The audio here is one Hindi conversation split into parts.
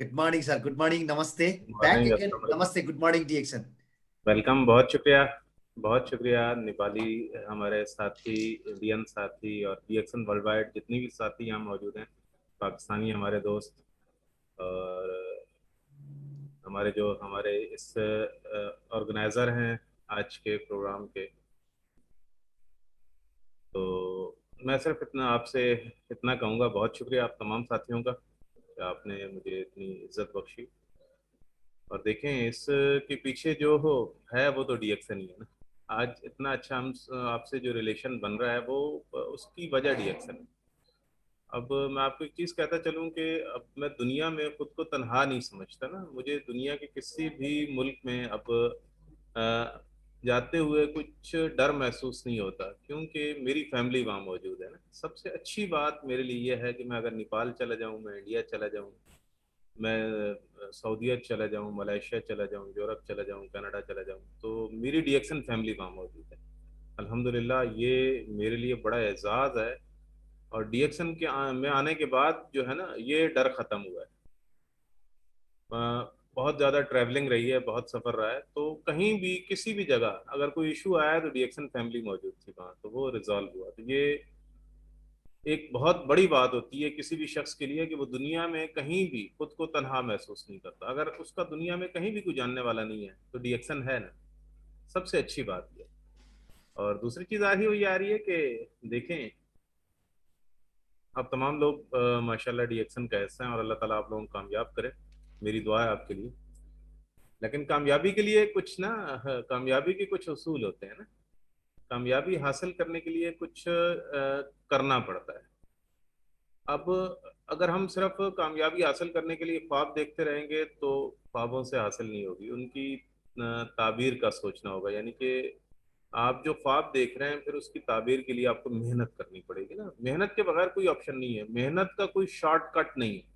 Good morning sir, good morning, नमस्ते। बैक मॉर्निंग, अगेन, अस्सलाम वालेकुम। नमस्ते, गुड मॉर्निंग डिएक्शन। वेलकम, बहुत शुक्रिया। बहुत शुक्रिया नेपाली हमारे साथी, इंडियन साथी और डीएक्सन वर्ल्ड वाइड जितनी भी साथी यहाँ मौजूद हैं, पाकिस्तानी हमारे दोस्त और हमारे इस ऑर्गेनाइज़र हैं आज के प्रोग्राम के। तो मैं सिर्फ इतना आपसे इतना कहूँगा, बहुत शुक्रिया आप तमाम साथियों का कि आपने मुझे इतनी इज्जत बख्शी। और देखें इसके पीछे जो हो है वो तो डीएक्सन ही है ना। आज इतना अच्छा हम आपसे जो रिलेशन बन रहा है वो उसकी वजह डीएक्सन है। अब मैं आपको एक चीज़ कहता चलूँ कि अब मैं दुनिया में खुद को तनहा नहीं समझता ना। मुझे दुनिया के किसी भी मुल्क में अब अ, जाते हुए कुछ डर महसूस नहीं होता, क्योंकि मेरी फैमिली वहाँ मौजूद है ना। सबसे अच्छी बात मेरे लिए यह है कि मैं अगर नेपाल चला जाऊँ, मैं इंडिया चला जाऊँ, मैं सऊदीया चला जाऊँ, मलेशिया चला जाऊँ, यूरोप चला जाऊँ, कनाडा चला जाऊँ, तो मेरी डीएक्सन फैमिली वहाँ मौजूद है। अल्हम्दुलिल्लाह, ये मेरे लिए बड़ा एजाज़ है। और डीएक्सन में आने के बाद जो है ना, ये डर ख़त्म हुआ है। बहुत ज़्यादा ट्रैवलिंग रही है, बहुत सफ़र रहा है, तो कहीं भी किसी भी जगह अगर कोई इशू आया तो डीएक्सन फैमिली मौजूद थी वहाँ, तो वो रिजॉल्व हुआ। तो ये एक बहुत बड़ी बात होती है किसी भी शख्स के लिए कि वो दुनिया में कहीं भी खुद को तनहा महसूस नहीं करता। अगर उसका दुनिया में कहीं भी कोई जानने वाला नहीं है तो डीएक्सन है ना। सबसे अच्छी बात यह। और दूसरी चीज़ आ रही है कि देखें, आप तमाम लोग माशाल्लाह डीएक्सन का हिस्सा हैं और अल्लाह ताला आप लोगों को कामयाब करे। मेरी दुआ है आपके लिए। लेकिन कामयाबी के लिए कुछ ना, कामयाबी के कुछ उसूल होते हैं ना। कामयाबी हासिल करने के लिए कुछ करना पड़ता है। अब अगर हम सिर्फ कामयाबी हासिल करने के लिए ख्वाब देखते रहेंगे तो ख्वाबों से हासिल नहीं होगी, उनकी ताबीर का सोचना होगा। यानी कि आप जो ख्वाब देख रहे हैं, फिर उसकी ताबीर के लिए आपको मेहनत करनी पड़ेगी ना। मेहनत के बगैर कोई ऑप्शन नहीं है, मेहनत का कोई शॉर्टकट नहीं है।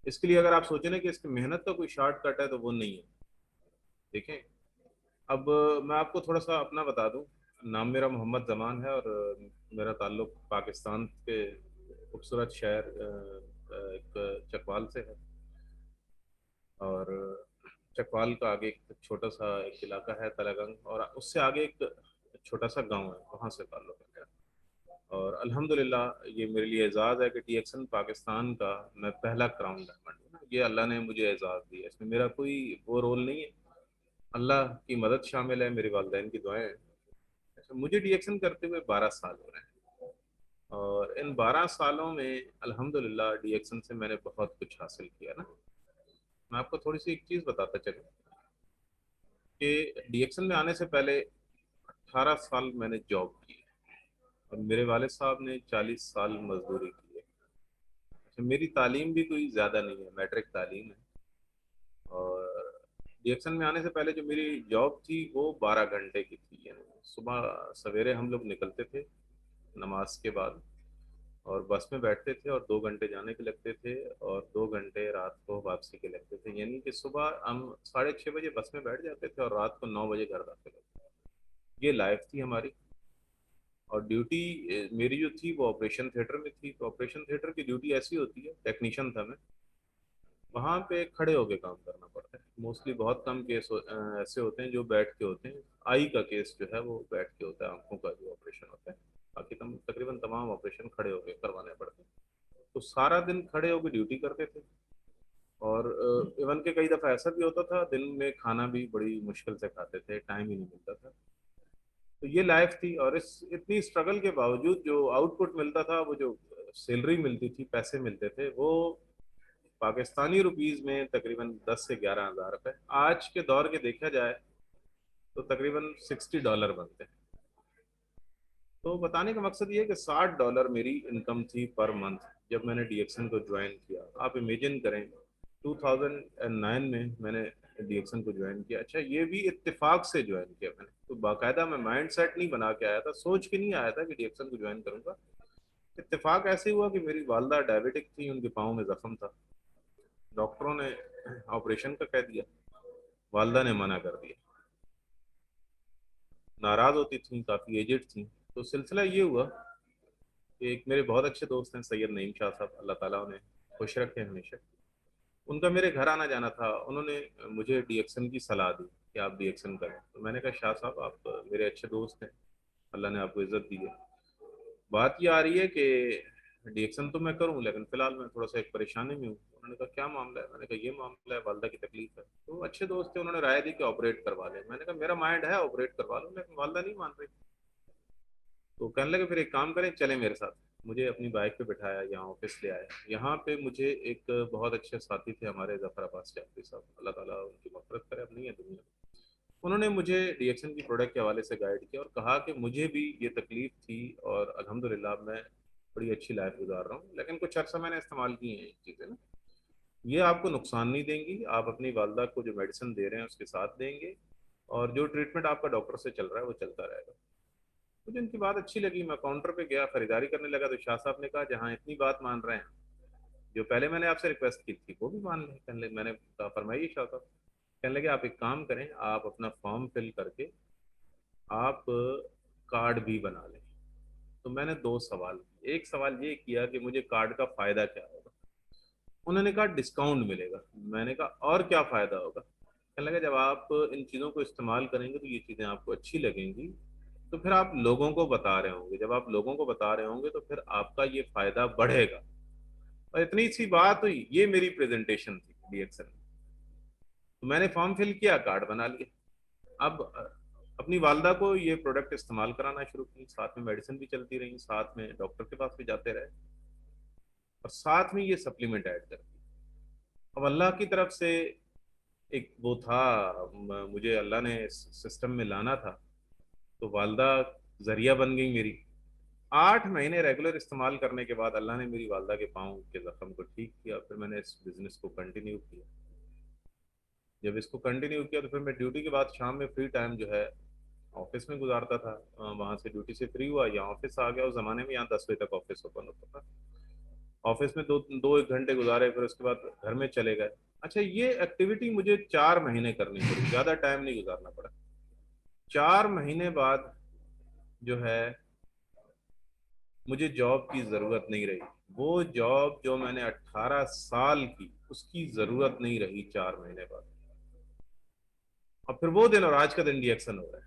इसके लिए अगर आप सोचें ना कि इसकी मेहनत का कोई शॉर्टकट है, तो वो नहीं है। देखें, अब मैं आपको थोड़ा सा अपना बता दूं। नाम मेरा मोहम्मद जमान है और मेरा ताल्लुक पाकिस्तान के खूबसूरत शहर एक चकवाल से है। और चकवाल का आगे एक छोटा सा एक इलाका है तलागंग, और उससे आगे एक छोटा सा गांव है, वहाँ से ताल्लुक है मेरा। और अल्हम्दुलिल्लाह ये मेरे लिए एजाज़ है कि डीएक्सन पाकिस्तान का मैं पहला क्राउन डायमंड हूँ ना। ये अल्लाह ने मुझे एजाज़ दिया, इसमें मेरा कोई वो रोल नहीं है। अल्लाह की मदद शामिल है, मेरे वालिदैन की दुआएं हैं। अच्छा, मुझे डीएक्सन करते हुए 12 साल हो रहे हैं। और इन 12 सालों में अल्हम्दुलिल्लाह डीएक्सन से मैंने बहुत कुछ हासिल किया ना। मैं आपको थोड़ी सी एक चीज़ बताता चलूँ कि डीएक्सन में आने से पहले 18 साल मैंने जॉब की और मेरे वाले साहब ने 40 साल मजदूरी की है। अच्छा, मेरी तालीम भी कोई ज़्यादा नहीं है, मैट्रिक तालीम है। और डीएक्सन में आने से पहले जो मेरी जॉब थी वो 12 घंटे की थी। यानी सुबह सवेरे हम लोग निकलते थे नमाज के बाद, और बस में बैठते थे, और 2 घंटे जाने के लगते थे और 2 घंटे रात को वापसी के लगते थे। यानी कि सुबह हम 6:30 बजे बस में बैठ जाते थे और रात को 9 बजे घर जाते थे। ये लाइफ थी हमारी। और ड्यूटी मेरी जो थी वो ऑपरेशन थिएटर में थी। तो ऑपरेशन थिएटर की ड्यूटी ऐसी होती है, टेक्नीशियन था मैं, वहाँ पे खड़े होके काम करना पड़ता है। मोस्टली बहुत कम केस ऐसे होते हैं जो बैठ के होते हैं। आई का केस जो है वो बैठ के होता है, आंखों का जो ऑपरेशन होता है। बाकी तकरीबन तमाम ऑपरेशन खड़े होके करवाने पड़ते हैं। तो सारा दिन खड़े होके ड्यूटी करते थे। और इवन के कई दफ़ा ऐसा भी होता था, दिन में खाना भी बड़ी मुश्किल से खाते थे, टाइम ही नहीं मिलता था। तो ये लाइफ थी। और इस इतनी स्ट्रगल के बावजूद जो आउटपुट मिलता था, वो जो सैलरी मिलती थी, पैसे मिलते थे, वो पाकिस्तानी रुपीस में तकरीबन 10 से 11 हज़ार रुपए। आज के दौर के देखा जाए तो तकरीबन $60 बनते हैं। तो बताने का मकसद ये है कि $60 मेरी इनकम थी पर मंथ जब मैंने डीएक्सन को ज्वाइन किया। आप इमेजिन करें, 2009 में मैंने डीएक्सन को ज्वाइन किया। अच्छा, ये भी इत्तेफाक से ज्वाइन किया मैंने, तो बाकायदा मैं माइंड सेट नहीं बना के आया था, सोच के नहीं आया था कि डीएक्सन को ज्वाइन करूंगा। इत्तेफाक ऐसे हुआ कि मेरी वालदा डायबिटिक थी, उनके पाँव में जख्म था। डॉक्टरों ने ऑपरेशन का कह दिया, वालदा ने मना कर दिया। नाराज होती थी, काफ़ी एजेड थी। तो सिलसिला ये हुआ कि एक मेरे बहुत अच्छे दोस्त हैं सैयद नईम शाह साहब, अल्लाह ताला उन्हें खुश रखे हमेशा। उनका मेरे घर आना जाना था, उन्होंने मुझे डीएक्सन की सलाह दी कि आप डीएक्सन करें। तो मैंने कहा शाह साहब आप मेरे अच्छे दोस्त हैं, अल्लाह ने आपको इज्जत दी है, बात ये आ रही है कि डीएक्सन तो मैं करूं लेकिन फिलहाल मैं थोड़ा सा एक परेशानी में हूँ। उन्होंने कहा क्या मामला है? मैंने कहा ये मामला है, वालदा की तकलीफ है। तो अच्छे दोस्त थे, उन्होंने राय दी कि ऑपरेट करवा ले। मैंने कहा मेरा माइंड है ऑपरेट करवा लूं, लेकिन वालदा नहीं मान रही। तो कहने लगे फिर एक काम करें, चले मेरे साथ। मुझे अपनी बाइक पे बिठाया, यहाँ ऑफिस ले आया। यहाँ पे मुझे एक बहुत अच्छे साथी थे हमारे, जफर अब्बास जाफरी साहब, अल्लाह ताला उनकी मग़फ़िरत करे, अब नहीं है दुनिया में। उन्होंने मुझे डीएक्सन की प्रोडक्ट के हवाले से गाइड किया और कहा कि मुझे भी ये तकलीफ थी और अल्हम्दुलिल्लाह मैं बड़ी अच्छी लाइफ गुजार रहा हूँ, लेकिन कुछ अर्सा मैंने इस्तेमाल की हैं ये चीज़ें ना, ये आपको नुकसान नहीं देंगी। आप अपनी वालदा को जो मेडिसिन दे रहे हैं उसके साथ देंगे, और जो ट्रीटमेंट आपका डॉक्टर से चल रहा है वो चलता रहेगा। मुझे इनकी बात अच्छी लगी, मैं काउंटर पे गया, खरीदारी करने लगा। तो शाह साहब ने कहा जहाँ इतनी बात मान रहे हैं, जो पहले मैंने आपसे रिक्वेस्ट की थी वो भी मान लें। कहने लगे, मैंने कहा फरमाइए शाह साहब। कहने लगे आप एक काम करें, आप अपना फॉर्म फिल करके आप कार्ड भी बना लें। तो मैंने दो सवाल किए। एक सवाल ये किया कि मुझे कार्ड का फायदा क्या होगा। उन्होंने कहा डिस्काउंट मिलेगा। मैंने कहा और क्या फायदा होगा? कहने लगा जब आप इन चीज़ों को इस्तेमाल करेंगे तो ये चीज़ें आपको अच्छी लगेंगी, तो फिर आप लोगों को बता रहे होंगे, जब आप लोगों को बता रहे होंगे तो फिर आपका ये फायदा बढ़ेगा। और इतनी सी बात हुई, ये मेरी प्रेजेंटेशन थी डीएक्सन में। तो मैंने फॉर्म फिल किया, कार्ड बना लिया। अब अपनी वालदा को ये प्रोडक्ट इस्तेमाल कराना शुरू की, साथ में मेडिसिन भी चलती रही, साथ में डॉक्टर के पास भी जाते रहे, और साथ में ये सप्लीमेंट ऐड कर दी। अब अल्लाह की तरफ से एक वो था, मुझे अल्लाह ने सिस्टम में लाना था, तो वालदा जरिया बन गई मेरी। 8 महीने रेगुलर इस्तेमाल करने के बाद अल्लाह ने मेरी वालदा के पाँव के जख्म को ठीक किया। फिर मैंने इस बिजनेस को कंटिन्यू किया। जब इसको कंटिन्यू किया तो फिर मैं ड्यूटी के बाद शाम में फ्री टाइम जो है ऑफिस में गुजारता था। वहां से ड्यूटी से फ्री हुआ, यहाँ ऑफिस आ गया। उस जमाने में यहाँ 10 बजे तक ऑफिस ओपन होता था। ऑफिस में दो दो एक घंटे गुजारे, फिर उसके बाद घर में चले गए। अच्छा, ये एक्टिविटी मुझे 4 महीने करनी पड़ी, ज्यादा टाइम नहीं गुजारना पड़ा। 4 महीने बाद जो है मुझे जॉब की जरूरत नहीं रही। वो जॉब जो मैंने 18 साल की, उसकी जरूरत नहीं रही 4 महीने बाद। और फिर वो दिन और आज का दिन डीएक्सन हो रहा है।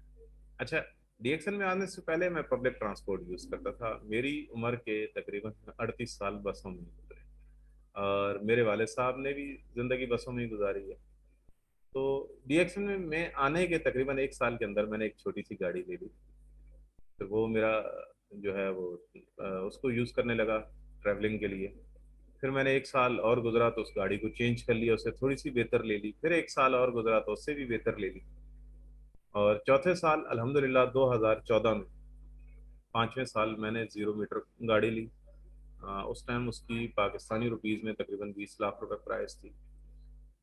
अच्छा, डीएक्सन में आने से पहले मैं पब्लिक ट्रांसपोर्ट यूज करता था। मेरी उम्र के तकरीबन 38 साल बसों में गुजरे, और मेरे वाले साहब ने भी जिंदगी बसों में ही गुजारी है। तो डीएक्सन में मैं आने के तकरीबन 1 साल के अंदर मैंने एक छोटी सी गाड़ी ले ली। फिर वो मेरा जो है वो उसको यूज करने लगा ट्रैवलिंग के लिए। फिर मैंने 1 साल और गुजरा तो उस गाड़ी को चेंज कर लिया, उससे थोड़ी सी बेहतर ले ली। फिर 1 साल और गुजरा तो उससे भी बेहतर ले ली। और चौथे साल अल्हम्दुलिल्लाह 2014 में, 5वें साल मैंने 0 मीटर गाड़ी ली। उस टाइम उसकी पाकिस्तानी रुपीज़ में तकरीबन 20 लाख रुपए प्राइस थी।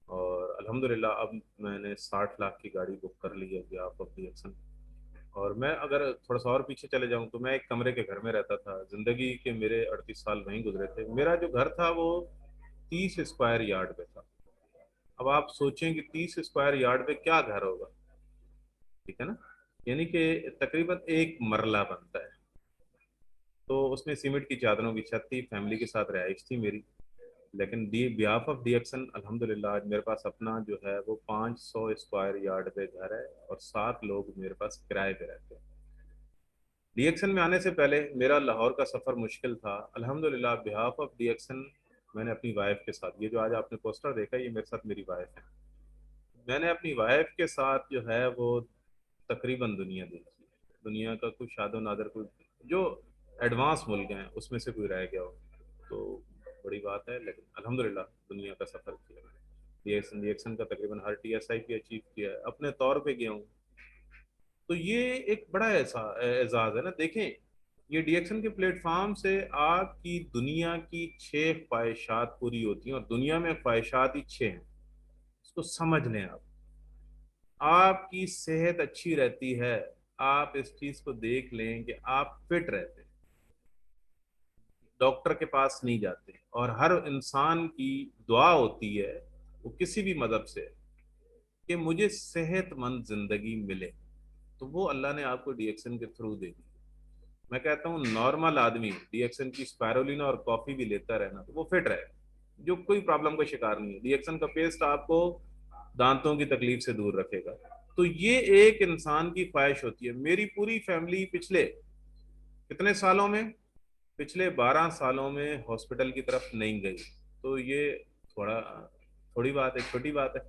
और अल्हम्दुलिल्लाह अब मैंने 60 लाख की गाड़ी बुक कर ली है अभी आप अपनी एक्शन। और मैं अगर थोड़ा सा और पीछे चले जाऊं तो मैं एक कमरे के घर में रहता था। जिंदगी के मेरे 38 साल वहीं गुजरे थे। मेरा जो घर था वो 30 स्क्वायर यार्ड पे था। अब आप सोचें कि 30 स्क्वायर यार्ड पे क्या घर होगा, ठीक है ना? यानी कि तकरीबन एक मरला बनता है। तो उसमें सीमेंट की चादरों की छत थी, फैमिली के साथ रहाइश थी मेरी। लेकिन डी बिहाफ ऑफ डीएक्सन अल्हम्दुलिल्लाह आज मेरे पास अपना जो है वो 500 स्क्वायर यार्ड पे घर है, और 7 लोग मेरे पास किराए पे रहते हैं। डीएक्सन में आने से पहले मेरा लाहौर का सफ़र मुश्किल था। अल्हम्दुलिल्लाह बिहाफ ऑफ डीएक्सन मैंने अपनी वाइफ के साथ, ये जो आज आपने पोस्टर देखा ये मेरे साथ मेरी वाइफ है, मैंने अपनी वाइफ के साथ जो है वो तकरीबन दुनिया देखी है। दुनिया का कोई शादो नादर, कोई जो एडवांस मुल्क हैं उसमें से कोई रह गया हो तो बड़ी बात है। लेकिन अल्हम्दुलिल्लाह दुनिया का सफ़र किया मैंने। डीएक्सन डीएक्सन का तकरीबन हर टीएसआई भी अचीव किया है, अपने तौर पे गया हूँ। तो ये एक बड़ा ऐसा एजाज है ना। देखें, ये डीएक्सन के प्लेटफॉर्म से आपकी दुनिया की 6 ख्वाहिशात पूरी होती हैं, और दुनिया में ख्वाहिशात ही 6 हैं। इसको समझ लें आप। आपकी सेहत अच्छी रहती है, आप इस चीज को देख लें कि आप फिट रहते हैं, डॉक्टर के पास नहीं जाते। और हर इंसान की दुआ होती है, वो किसी भी मजहब से, कि मुझे सेहतमंद जिंदगी मिले। तो वो अल्लाह ने आपको डीएक्सन के थ्रू दे दी। मैं कहता हूँ नॉर्मल आदमी डीएक्सन की स्पायरोलिना और कॉफी भी लेता रहे ना तो वो फिट रहे। जो कोई प्रॉब्लम का शिकार नहीं है। डीएक्सन का पेस्ट आपको दांतों की तकलीफ से दूर रखेगा। तो ये एक इंसान की ख्वाहिश होती है। मेरी पूरी फैमिली पिछले कितने सालों में, पिछले 12 सालों में हॉस्पिटल की तरफ नहीं गई। तो ये थोड़ा थोड़ी बात है, छोटी बात है,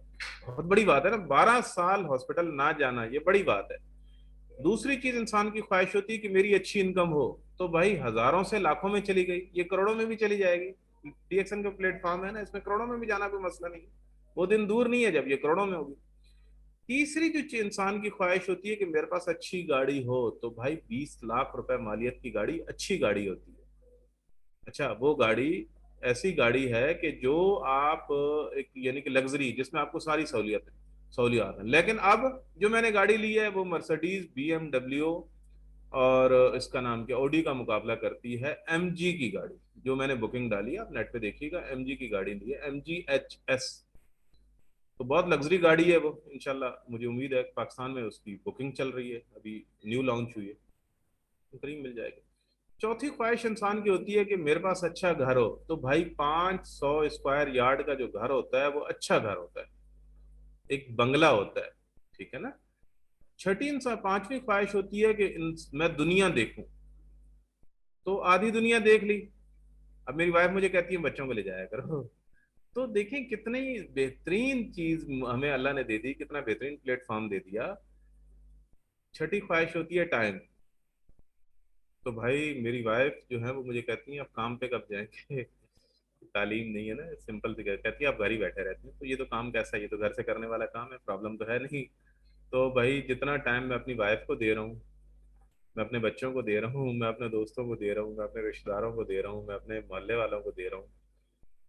बहुत बड़ी बात है ना। 12 साल हॉस्पिटल ना जाना ये बड़ी बात है। दूसरी चीज इंसान की ख्वाहिश होती है कि मेरी अच्छी इनकम हो। तो भाई हजारों से लाखों में चली गई, ये करोड़ों में भी चली जाएगी। डीएक्सन का प्लेटफॉर्म है ना, इसमें करोड़ों में भी जाना कोई मसला नहीं है। वो दिन दूर नहीं है जब ये करोड़ों में होगी। तीसरी जो इंसान की ख्वाहिश होती है कि मेरे पास अच्छी गाड़ी हो। तो भाई 20 लाख रुपए मालियत की गाड़ी अच्छी गाड़ी होती है। अच्छा, वो गाड़ी ऐसी गाड़ी है कि जो आप एक यानी कि लग्जरी, जिसमें आपको सारी सहूलियत है। लेकिन अब जो मैंने गाड़ी ली है वो मर्सिडीज, बीएमडब्ल्यू और इसका नाम क्या, ऑडी का मुकाबला करती है। एमजी की गाड़ी जो मैंने बुकिंग डाली है, आप नेट पे देखिएगा, एमजी की गाड़ी ली है, MG HS। तो बहुत लग्जरी गाड़ी है वो। इंशाल्लाह मुझे उम्मीद है पाकिस्तान में उसकी बुकिंग चल रही है, अभी न्यू लॉन्च हुई है, तो करीब मिल जाएगी। चौथी ख्वाहिश इंसान की होती है कि मेरे पास अच्छा घर हो। तो भाई 500 स्क्वायर यार्ड का जो घर होता है वो अच्छा घर होता है, एक बंगला होता है, ठीक है ना। छठी इंसान पांचवी ख्वाहिश होती है कि मैं दुनिया देखूं। तो आधी दुनिया देख ली। अब मेरी वाइफ मुझे कहती है बच्चों को ले जाया करो। तो देखें कितनी बेहतरीन चीज हमें अल्लाह ने दे दी, कितना बेहतरीन प्लेटफॉर्म दे दिया। छठी ख्वाहिश होती है टाइम। तो भाई मेरी वाइफ जो है वो मुझे कहती है आप काम पे कब जाएंगे। तालीम नहीं है ना, सिंपल सी कहती है आप घर ही बैठे रहते हैं। तो ये तो काम कैसा है, ये तो घर से करने वाला काम है, प्रॉब्लम तो है नहीं। तो भाई जितना टाइम मैं अपनी वाइफ को दे रहा हूँ, मैं अपने बच्चों को दे रहा हूँ, मैं अपने दोस्तों को दे रहा हूँ, मैं अपने रिश्तेदारों को दे रहा हूँ, मैं अपने मोहल्ले वालों को दे रहा हूँ।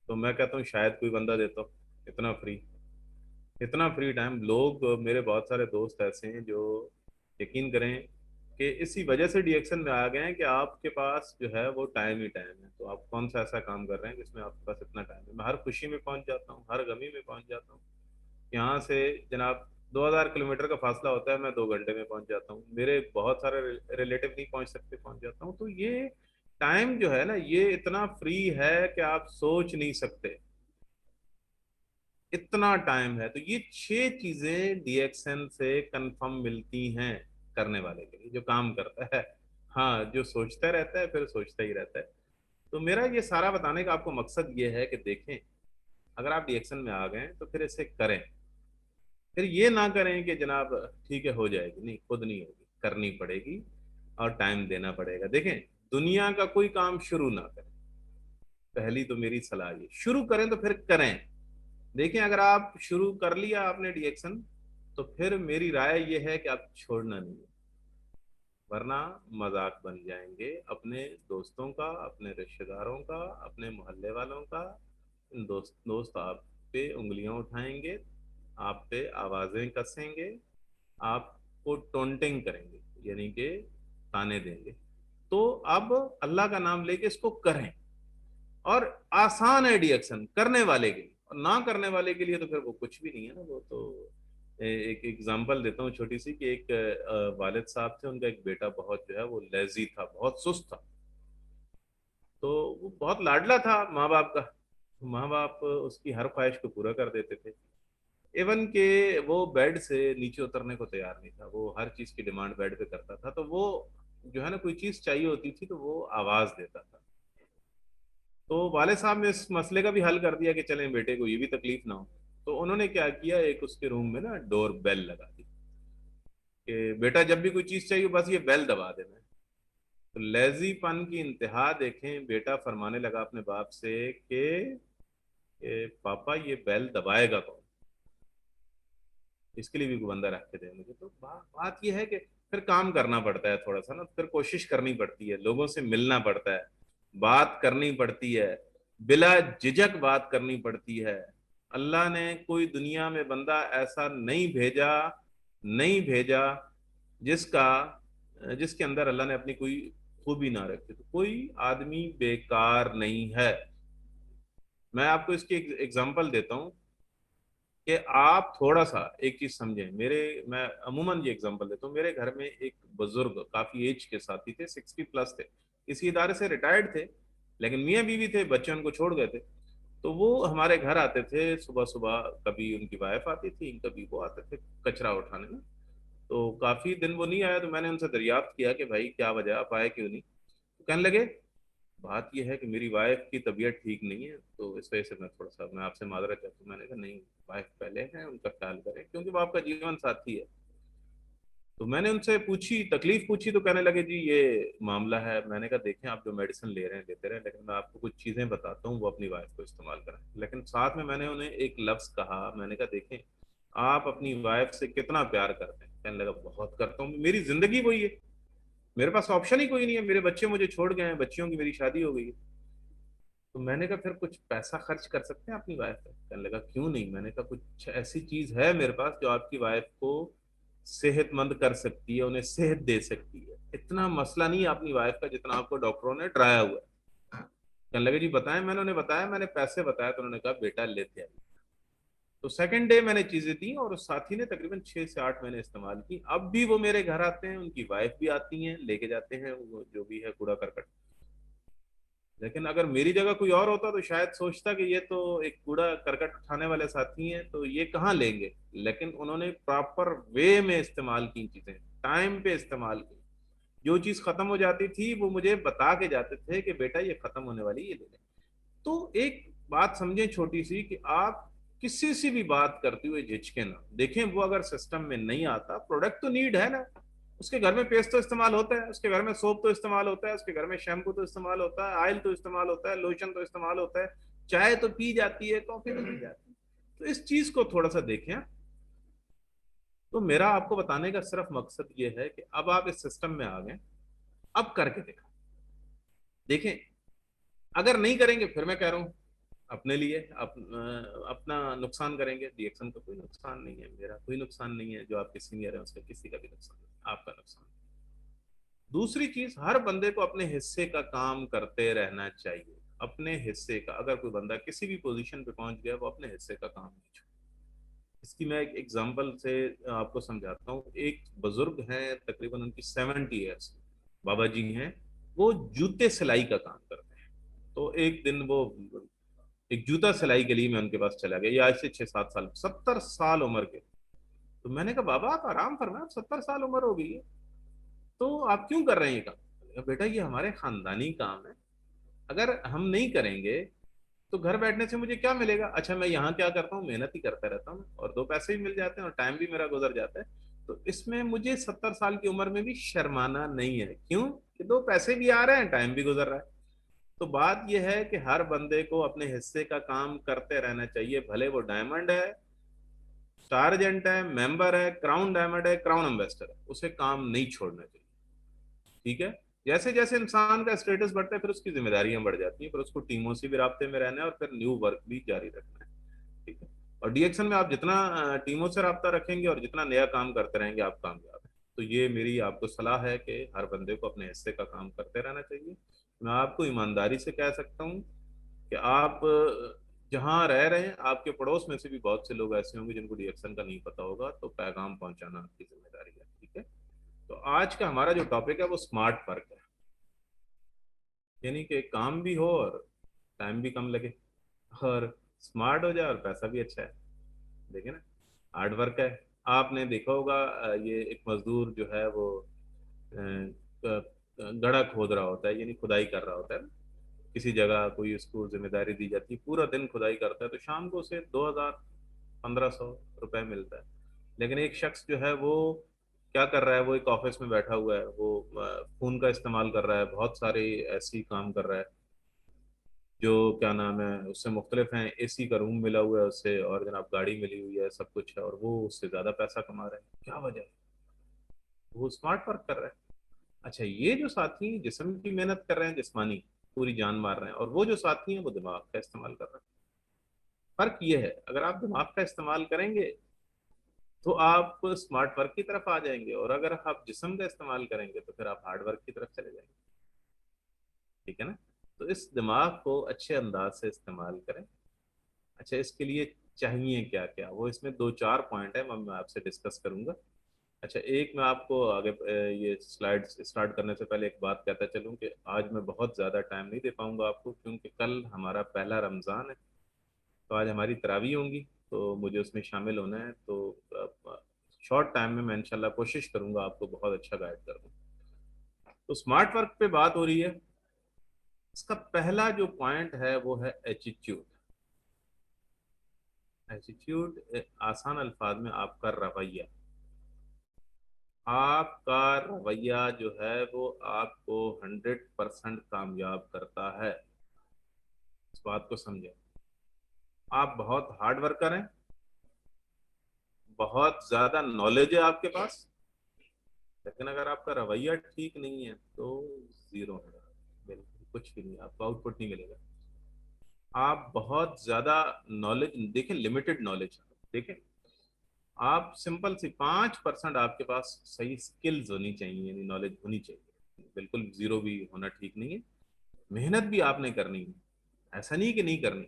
तो मैं कहता हूँ शायद कोई बंदा देता हूँ इतना फ्री, इतना फ्री टाइम। लोग, मेरे बहुत सारे दोस्त ऐसे हैं जो, यकीन करें कि इसी वजह से डीएक्शन में आ गए हैं कि आपके पास जो है वो टाइम ही टाइम है। तो आप कौन सा ऐसा काम कर रहे हैं जिसमें आपके पास इतना टाइम है। मैं हर खुशी में पहुंच जाता हूँ, हर गमी में पहुंच जाता हूँ। यहाँ से जनाब 2000 किलोमीटर का फासला होता है, मैं 2 घंटे में पहुंच जाता हूँ। मेरे बहुत सारे रिलेटिव नहीं पहुंच सकते, पहुंच जाता हूँ। तो ये टाइम जो है ना, ये इतना फ्री है कि आप सोच नहीं सकते, इतना टाइम है। तो ये 6 चीजें डीएक्सन से कंफर्म मिलती हैं करने वाले के लिए, जो काम करता है। हाँ, जो सोचता रहता है फिर सोचता ही रहता है। तो मेरा ये सारा बताने का आपको मकसद ये है कि देखें, अगर आप डीएक्सन में आ गए तो फिर इसे करें। फिर ये ना करें कि जनाब ठीक है हो जाएगी, नहीं, खुद नहीं होगी, करनी पड़ेगी और टाइम देना पड़ेगा। देखें, दुनिया का कोई काम शुरू ना करें, पहली तो मेरी सलाह ये, शुरू करें तो फिर करें। देखिए, अगर आप शुरू कर लिया आपने डीएक्शन, तो फिर मेरी राय ये है कि आप छोड़ना नहीं है, वरना मजाक बन जाएंगे अपने दोस्तों का, अपने रिश्तेदारों का, अपने मोहल्ले वालों का। दोस्त दोस्त आप पे उंगलियां उठाएंगे, आप पे आवाजें कसेंगे, आपको टोंटिंग करेंगे, यानी कि ताने देंगे। तो अब अल्लाह का नाम लेके इसको करें। और आसान है डीएक्शन करने वाले के लिए, और ना करने वाले के लिए तो फिर वो कुछ भी नहीं है ना। वो तो एक एग्जांपल देता हूँ छोटी सी, कि एक वालिद साहब थे, उनका एक बेटा बहुत जो है वो लेजी था, बहुत सुस्त था। तो वो बहुत लाडला था माँ बाप का। माँ बाप उसकी हर ख्वाहिश को पूरा कर देते थे। इवन के वो बेड से नीचे उतरने को तैयार नहीं था, वो हर चीज की डिमांड बेड पे करता था। तो वो जो है ना, कोई चीज चाहिए होती थी तो वो आवाज देता था। तो वाले साहब ने इस मसले का भी हल कर दिया कि चलें बेटे को ये भी तकलीफ ना हो। तो उन्होंने क्या किया, एक उसके रूम में ना डोर बेल लगा दी कि बेटा जब भी कोई चीज चाहिए बस ये बेल दबा देना है। तो लेजीपन की इंतहा देखें, बेटा फरमाने लगा अपने बाप से कि पापा ये बेल दबाएगा कौन, इसके लिए भी कोई बंदा रख के दे मुझे। तो बात यह है कि फिर काम करना पड़ता है थोड़ा सा ना, फिर कोशिश करनी पड़ती है, लोगों से मिलना पड़ता है, बात करनी पड़ती है, बिला झिझक बात करनी पड़ती है। अल्लाह ने कोई दुनिया में बंदा ऐसा नहीं भेजा जिसका जिसके अंदर अल्लाह ने अपनी कोई खूबी ना रखी। तो कोई आदमी बेकार नहीं है। मैं आपको इसकी एग्जांपल देता हूँ कि आप थोड़ा सा एक चीज समझें। मैं अमूमन ये एग्जांपल देता हूँ, मेरे घर में एक बुजुर्ग काफी एज के साथी थे, 60+ थे, इसी इदारे से रिटायर्ड थे, लेकिन मियाँ बीवी थे, बच्चे उनको छोड़ गए थे। तो वो हमारे घर आते थे सुबह सुबह, कभी उनकी वाइफ आती थी, कभी वो आते थे कचरा उठाने में। तो काफी दिन वो नहीं आया, तो मैंने उनसे दरियाफ्त किया कि भाई क्या वजह, आप आए क्यों नहीं। तो कहने लगे बात यह है कि मेरी वाइफ की तबीयत ठीक नहीं है, तो इस वजह से मैं आपसे माजरत चाहता हूँ। मैंने कहा नहीं, वाइफ पहले है, उनका ख्याल करें क्योंकि वो आपका जीवन साथी है। तो मैंने उनसे पूछी, तकलीफ पूछी, तो कहने लगे जी ये मामला है। मैंने कहा देखें, आप जो मेडिसिन ले रहे हैं लेते रहे, लेकिन मैं आपको कुछ चीजें बताता हूँ, वो अपनी वाइफ को इस्तेमाल करें। लेकिन साथ में मैंने उन्हें एक लफ्ज कहा, मैंने कहा देखें आप अपनी वाइफ से कितना प्यार करते हैं। कहने लगा बहुत करता हूँ, मेरी जिंदगी वही है, मेरे पास ऑप्शन ही कोई नहीं है, मेरे बच्चे मुझे छोड़ गए हैं, बच्चियों की मेरी शादी हो गई है। तो मैंने कहा फिर कुछ पैसा खर्च कर सकते हैं अपनी वाइफ पे। कहने लगा क्यों नहीं। मैंने कहा कुछ ऐसी चीज है मेरे पास जो आपकी वाइफ को सेहतमंद कर सकती है, उन्हें सेहत दे सकती है। इतना मसला नहीं है अपनी वाइफ का जितना आपको डॉक्टरों ने डराया हुआ है। कहने लगे जी बताएं। मैंने उन्हें बताया, मैंने पैसे बताया, तो उन्होंने कहा बेटा लेते आइए। तो सेकंड डे मैंने चीजें दी और उस साथी ने तकरीबन 6 से 8 महीने इस्तेमाल की। अब भी वो मेरे घर आते हैं, उनकी वाइफ भी आती हैं, लेके जाते हैं वो जो भी है कूड़ा करकट। लेकिन अगर मेरी जगह कोई और होता तो शायद सोचता कि ये तो एक कूड़ा करकट उठाने वाले साथी हैं, तो ये कहाँ लेंगे। लेकिन उन्होंने प्रॉपर वे में इस्तेमाल की चीजें, टाइम पे इस्तेमाल की। जो चीज खत्म हो जाती थी वो मुझे बता के जाते थे कि बेटा ये खत्म होने वाली, ये ले लें। तो एक बात समझें छोटी सी, कि आप किसी से भी बात करते हुए झिझके ना। देखें वो अगर सिस्टम में नहीं आता, प्रोडक्ट तो नीड है ना, उसके घर में पेस्ट तो इस्तेमाल होता है, उसके घर में सोप तो इस्तेमाल होता है, उसके घर में शैम्पू तो इस्तेमाल होता है, ऑयल तो इस्तेमाल होता है, लोशन तो इस्तेमाल होता है, चाय तो पी जाती है, कॉफी तो पी जाती है। तो इस चीज को थोड़ा सा देखें। तो मेरा आपको बताने का सिर्फ मकसद ये है कि अब आप इस सिस्टम में आ गए, अब करके देखा। देखें अगर नहीं करेंगे, फिर मैं कह रहा हूँ अपने लिए अपना नुकसान करेंगे। रिएक्शन का कोई नुकसान नहीं है, मेरा कोई नुकसान नहीं है, जो आपके सीनियर है उसका किसी का भी नुकसान नहीं, आपका नुकसान। दूसरी चीज, हर बंदे को अपने हिस्से का काम करते रहना चाहिए। अपने हिस्से का, अगर कोई बंदा किसी भी पोजीशन पे पहुंच गया, वो अपने हिस्से का काम नहीं छोड़े। इसकी मैं एक एग्जांपल से आपको समझाता हूँ। एक बुजुर्ग हैं, तकरीबन उनकी 70 ईयर्स, बाबा जी हैं। वो जूते सिलाई का काम करते हैं। तो एक दिन वो एक जूता सिलाई के लिए मैं उनके पास चला गया, ये आज से 6-7 साल, 70 साल उम्र के। तो मैंने कहा बाबा आप आराम फरमाए, 70 साल उम्र हो गई है, तो आप क्यों कर रहे हैं ये काम। बेटा ये हमारे खानदानी काम है, अगर हम नहीं करेंगे तो घर बैठने से मुझे क्या मिलेगा। अच्छा मैं यहाँ क्या करता हूँ, मेहनत ही करता रहता हूँ और 2 पैसे भी मिल जाते हैं और टाइम भी मेरा गुजर जाता है। तो इसमें मुझे 70 साल की उम्र में भी शर्माना नहीं है। क्यों कि 2 पैसे भी आ रहे हैं, टाइम भी गुजर रहा है। तो बात यह है कि हर बंदे को अपने हिस्से का काम करते रहना चाहिए, भले वो डायमंड है, सार्जेंट है, मेंबर है, क्राउन डायमंड है, क्राउन एम्बेसडर है, उसे काम नहीं छोड़ना चाहिए। ठीक है। जैसे जैसे इंसान का स्टेटस बढ़ता है, फिर उसकी जिम्मेदारियां बढ़ जाती हैं, फिर उसको टीमों से भी राब्ते में रहना है और फिर न्यू वर्क भी जारी रखना है। ठीक है। और डीएक्शन में आप जितना टीमों से राब्ता रखेंगे और जितना नया काम करते रहेंगे, आप कामयाब हैं। तो ये मेरी आपको सलाह है कि हर बंदे को अपने हिस्से का काम करते रहना चाहिए। मैं आपको ईमानदारी से कह सकता हूँ कि आप जहाँ रह रहे हैं, आपके पड़ोस में से भी बहुत से लोग ऐसे होंगे जिनको डीएक्शन का नहीं पता होगा, तो पैगाम पहुंचाना आपकी जिम्मेदारी है। ठीक है। तो आज का हमारा जो टॉपिक है वो स्मार्ट वर्क है, यानी कि काम भी हो और टाइम भी कम लगे और स्मार्ट हो जाए और पैसा भी अच्छा है। देखिए ना, हार्ड वर्क है। आपने देखा होगा ये एक मजदूर जो है वो गड्ढा खोद रहा होता है, यानी खुदाई कर रहा होता है ना। किसी जगह कोई उसको जिम्मेदारी दी जाती है, पूरा दिन खुदाई करता है, तो शाम को उसे 2000-1500 रुपए मिलता है। लेकिन एक शख्स जो है वो क्या कर रहा है, वो एक ऑफिस में बैठा हुआ है, वो फोन का इस्तेमाल कर रहा है, बहुत सारे ऐसी काम कर रहा है जो क्या नाम है उससे मुख्तलिफ हैं। एसी का रूम मिला हुआ है उससे, और जनाब गाड़ी मिली हुई है, सब कुछ है, और वो उससे ज्यादा पैसा कमा रहा है। क्या वजह है? वो स्मार्ट वर्क कर रहा है। अच्छा ये जो साथी जिस्म की मेहनत कर रहे हैं, जिस्मानी पूरी जान मार रहे हैं, और वो जो साथी हैं वो दिमाग का इस्तेमाल कर रहे हैं। फर्क ये है, अगर आप दिमाग का इस्तेमाल करेंगे तो आप स्मार्ट वर्क की तरफ आ जाएंगे, और अगर आप जिस्म का इस्तेमाल करेंगे तो फिर आप हार्ड वर्क की तरफ चले जाएंगे। ठीक है ना। तो इस दिमाग को अच्छे अंदाज से इस्तेमाल करें। अच्छा इसके लिए चाहिए क्या क्या, वो इसमें 2-4 पॉइंट है, मैं आपसे डिस्कस करूंगा। अच्छा एक मैं आपको आगे ये स्लाइड स्टार्ट करने से पहले एक बात कहता चलूं कि आज मैं बहुत ज़्यादा टाइम नहीं दे पाऊंगा आपको, क्योंकि कल हमारा पहला रमज़ान है तो आज हमारी तरावी होंगी, तो मुझे उसमें शामिल होना है। तो शॉर्ट टाइम में मैं इंशाल्लाह कोशिश करूंगा आपको बहुत अच्छा गाइड करूँ। तो स्मार्ट वर्क पे बात हो रही है। इसका पहला जो पॉइंट है वो है एटीट्यूड। एटीट्यूड आसान अल्फाज में आपका रवैया। आपका रवैया जो है वो आपको 100% कामयाब करता है। इस बात को समझें। आप बहुत हार्ड वर्कर हैं, बहुत ज्यादा नॉलेज है आपके पास, लेकिन अगर आपका रवैया ठीक नहीं है तो जीरो है, बिल्कुल कुछ भी नहीं, आपको आउटपुट नहीं मिलेगा। आप बहुत ज्यादा नॉलेज देखें, लिमिटेड नॉलेज देखें। आप सिंपल सी 5% आपके पास सही स्किल्स होनी चाहिए, यानी नॉलेज होनी चाहिए। बिल्कुल जीरो भी होना ठीक नहीं है। मेहनत भी आपने करनी है, ऐसा नहीं कि नहीं करनी,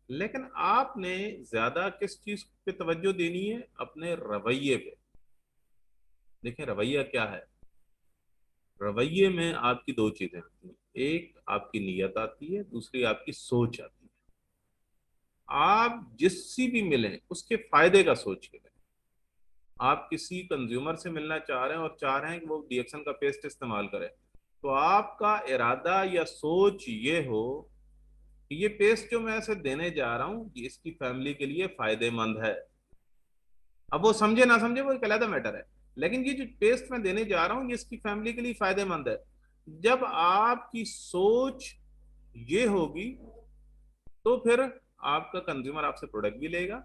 लेकिन आपने ज्यादा किस चीज पे तवज्जो देनी है? अपने रवैये पे। देखें रवैया क्या है। रवैये में आपकी दो चीजें आती हैं, एक आपकी नीयत आती है, दूसरी आपकी सोच आती है। आप जिससे भी मिलें उसके फायदे का सोच के मिलें। आप किसी कंज्यूमर से मिलना चाह रहे हैं और चाह रहे हैं कि वो डीएक्सन का पेस्ट इस्तेमाल करे, तो आपका इरादा या सोच ये हो कि ये पेस्ट जो मैं इसे देने जा रहा हूं ये इसकी फैमिली के लिए फायदेमंद है। अब वो समझे ना समझे वो एक अलग मैटर है, लेकिन ये जो पेस्ट मैं देने जा रहा हूँ ये इसकी फैमिली के लिए फायदेमंद है। जब आपकी सोच ये होगी तो फिर आपका कंज्यूमर आपसे प्रोडक्ट भी लेगा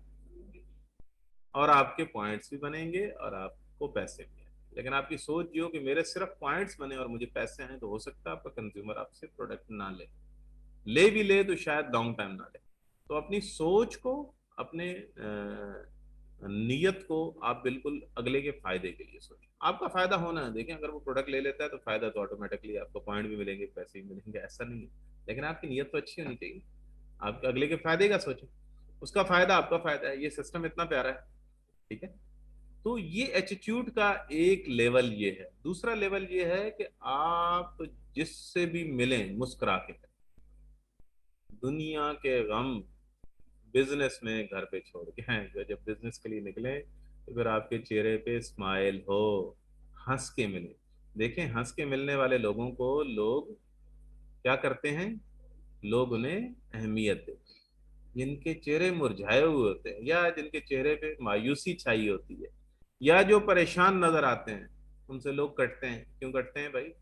और आपके पॉइंट्स भी बनेंगे और आपको पैसे भी आएंगे। लेकिन आपकी सोच ये हो कि मेरे सिर्फ पॉइंट्स बने और मुझे पैसे आए, तो हो सकता है आपका कंज्यूमर आपसे प्रोडक्ट ना ले, ले भी ले तो शायद लॉन्ग टाइम ना ले। तो अपनी सोच को, अपने नीयत को आप बिल्कुल अगले के फायदे के लिए सोचें। आपका फायदा होना है। देखें अगर वो प्रोडक्ट ले लेता है तो फायदा तो ऑटोमेटिकली आपको पॉइंट भी मिलेंगे, पैसे भी मिलेंगे, ऐसा नहीं है। लेकिन आपकी नीयत तो अच्छी होनी चाहिए। आप अगले के फायदे का सोचें, उसका फायदा आपका फायदा है। ये सिस्टम इतना प्यारा है, ठीक है। तो ये एटीट्यूड का एक लेवल ये है। दूसरा लेवल ये है कि आप जिससे भी मिलें मुस्कुरा के करें। दुनिया के गम बिजनेस में घर पे छोड़ के हैं, जो जब बिजनेस के लिए निकले तो फिर आपके चेहरे पे स्माइल हो, हंस के मिले। देखें हंस के मिलने वाले लोगों को लोग क्या करते हैं? लोग उन्हें अहमियत देते हैं। जिनके चेहरे मुरझाए हुए होते हैं या जिनके चेहरे पे मायूसी छाई होती है या जो परेशान नजर आते हैं, उनसे लोग कटते हैं। क्यों कटते हैं भाई?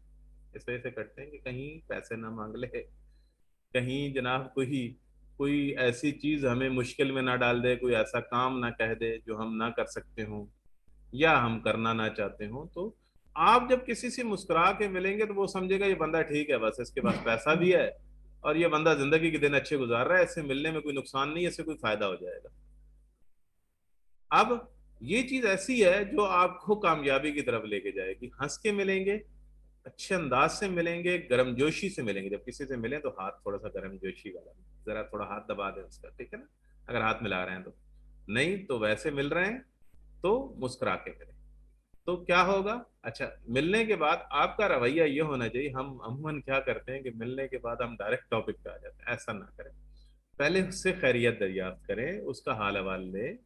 इस वजह से कटते हैं कि कहीं पैसे ना मांग ले, कहीं जनाब कोई कोई ऐसी चीज हमें मुश्किल में ना डाल दे, कोई ऐसा काम ना कह दे जो हम ना कर सकते हो या हम करना ना चाहते हो। तो आप जब किसी से मुस्कुरा के मिलेंगे तो वो समझेगा ये बंदा ठीक है, बस इसके पास पैसा भी है और ये बंदा जिंदगी के दिन अच्छे गुजार रहा है, इससे मिलने में कोई नुकसान नहीं है, इससे कोई फायदा हो जाएगा। अब ये चीज ऐसी है जो आपको कामयाबी की तरफ लेके जाएगी। हंस के मिलेंगे, अच्छे अंदाज से मिलेंगे, गर्मजोशी से मिलेंगे। जब किसी से मिले तो हाथ थोड़ा सा गर्मजोशी वाला, जरा थोड़ा हाथ दबा दें उसका, ठीक है ना, अगर हाथ मिला रहे हैं तो। नहीं तो वैसे मिल रहे हैं तो मुस्कुरा के मिले। तो क्या होगा? अच्छा, मिलने के बाद आपका रवैया ये होना चाहिए। हम अमूमन क्या करते हैं कि मिलने के बाद हम डायरेक्ट टॉपिक पे आ जाते हैं। ऐसा ना करें, पहले उससे खैरियत दरियाफ्त करें, उसका हाल अहवाल लें,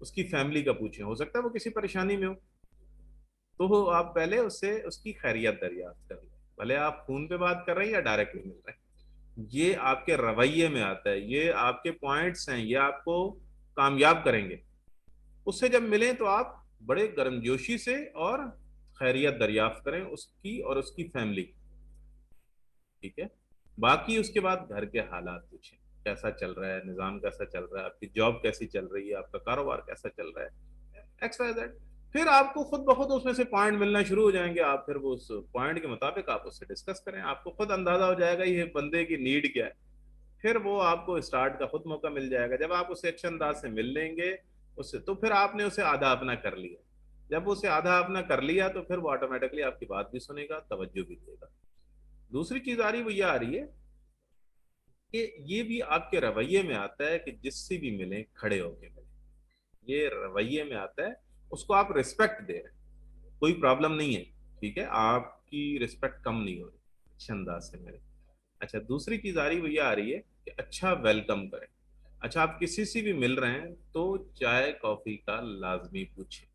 उसकी फैमिली का पूछें। हो सकता है वो किसी परेशानी में हो, तो वो आप पहले उससे उसकी खैरियत दरियाफ्त कर लें, भले आप फोन पे बात कर रहे हैं या डायरेक्टली मिल रहे हैं। ये आपके रवैये में आता है, ये आपके पॉइंट्स हैं, ये आपको कामयाब करेंगे। उससे जब मिलें तो आप बड़े गर्मजोशी से और खैरियत दरियाफ्त करें उसकी और उसकी फैमिली की, ठीक है। बाकी उसके बाद घर के हालात पूछें, कैसा चल रहा है, निज़ाम कैसा चल रहा है, आपकी जॉब कैसी चल रही है, आपका कारोबार कैसा चल रहा है, एक्स वाई जेड। फिर आपको खुद ब खुद उसमें से पॉइंट मिलना शुरू हो जाएंगे। आप फिर वो उस पॉइंट के मुताबिक आप उससे डिस्कस करें, आपको खुद अंदाजा हो जाएगा ये बंदे की नीड क्या है। फिर वो आपको स्टार्ट का खुद मौका मिल जाएगा। जब आप उसे अच्छे अंदाज से मिल लेंगे उससे, तो फिर आपने उसे आधा अपना कर लिया। जब उसे आधा अपना कर लिया तो फिर वो ऑटोमेटिकली आपकी बात भी सुनेगा, तवज्जो भी देगा। दूसरी चीज आ रही, वो ये आ रही है कि ये भी आपके रवैये में आता है कि जिससे भी मिले खड़े होके मिले। ये रवैये में आता है, उसको आप रिस्पेक्ट दे रहे हैं, कोई प्रॉब्लम नहीं है, ठीक है, आपकी रिस्पेक्ट कम नहीं हो रही, अच्छे अंदाज से मिले। अच्छा, दूसरी चीज आ रही, वो ये आ रही है कि अच्छा वेलकम करें। अच्छा, आप किसी से भी मिल रहे हैं तो चाय कॉफी का लाजमी पूछें।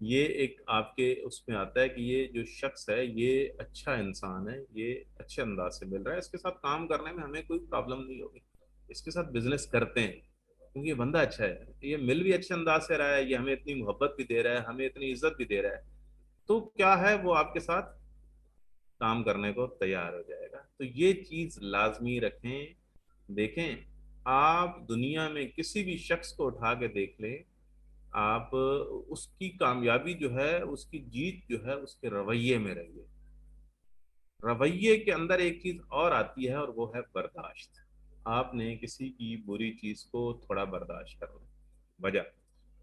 ये एक आपके उसमें आता है कि ये जो शख्स है ये अच्छा इंसान है, ये अच्छे अंदाज से मिल रहा है, इसके साथ काम करने में हमें कोई प्रॉब्लम नहीं होगी, इसके साथ बिजनेस करते हैं क्योंकि ये बंदा अच्छा है, ये मिल भी अच्छे अंदाज से रहा है, ये हमें इतनी मोहब्बत भी दे रहा है, हमें इतनी इज्जत भी दे रहा है, तो क्या है वो आपके साथ काम करने को तैयार हो जाएगा। तो ये चीज लाजमी रखें। देखें, आप दुनिया में किसी भी शख्स को उठा के देख लें, आप उसकी कामयाबी जो है, उसकी जीत जो है उसके रवैये में रही है। रवैये के अंदर एक चीज और आती है और वो है बर्दाश्त। आपने किसी की बुरी चीज को थोड़ा बर्दाश्त करना। वजह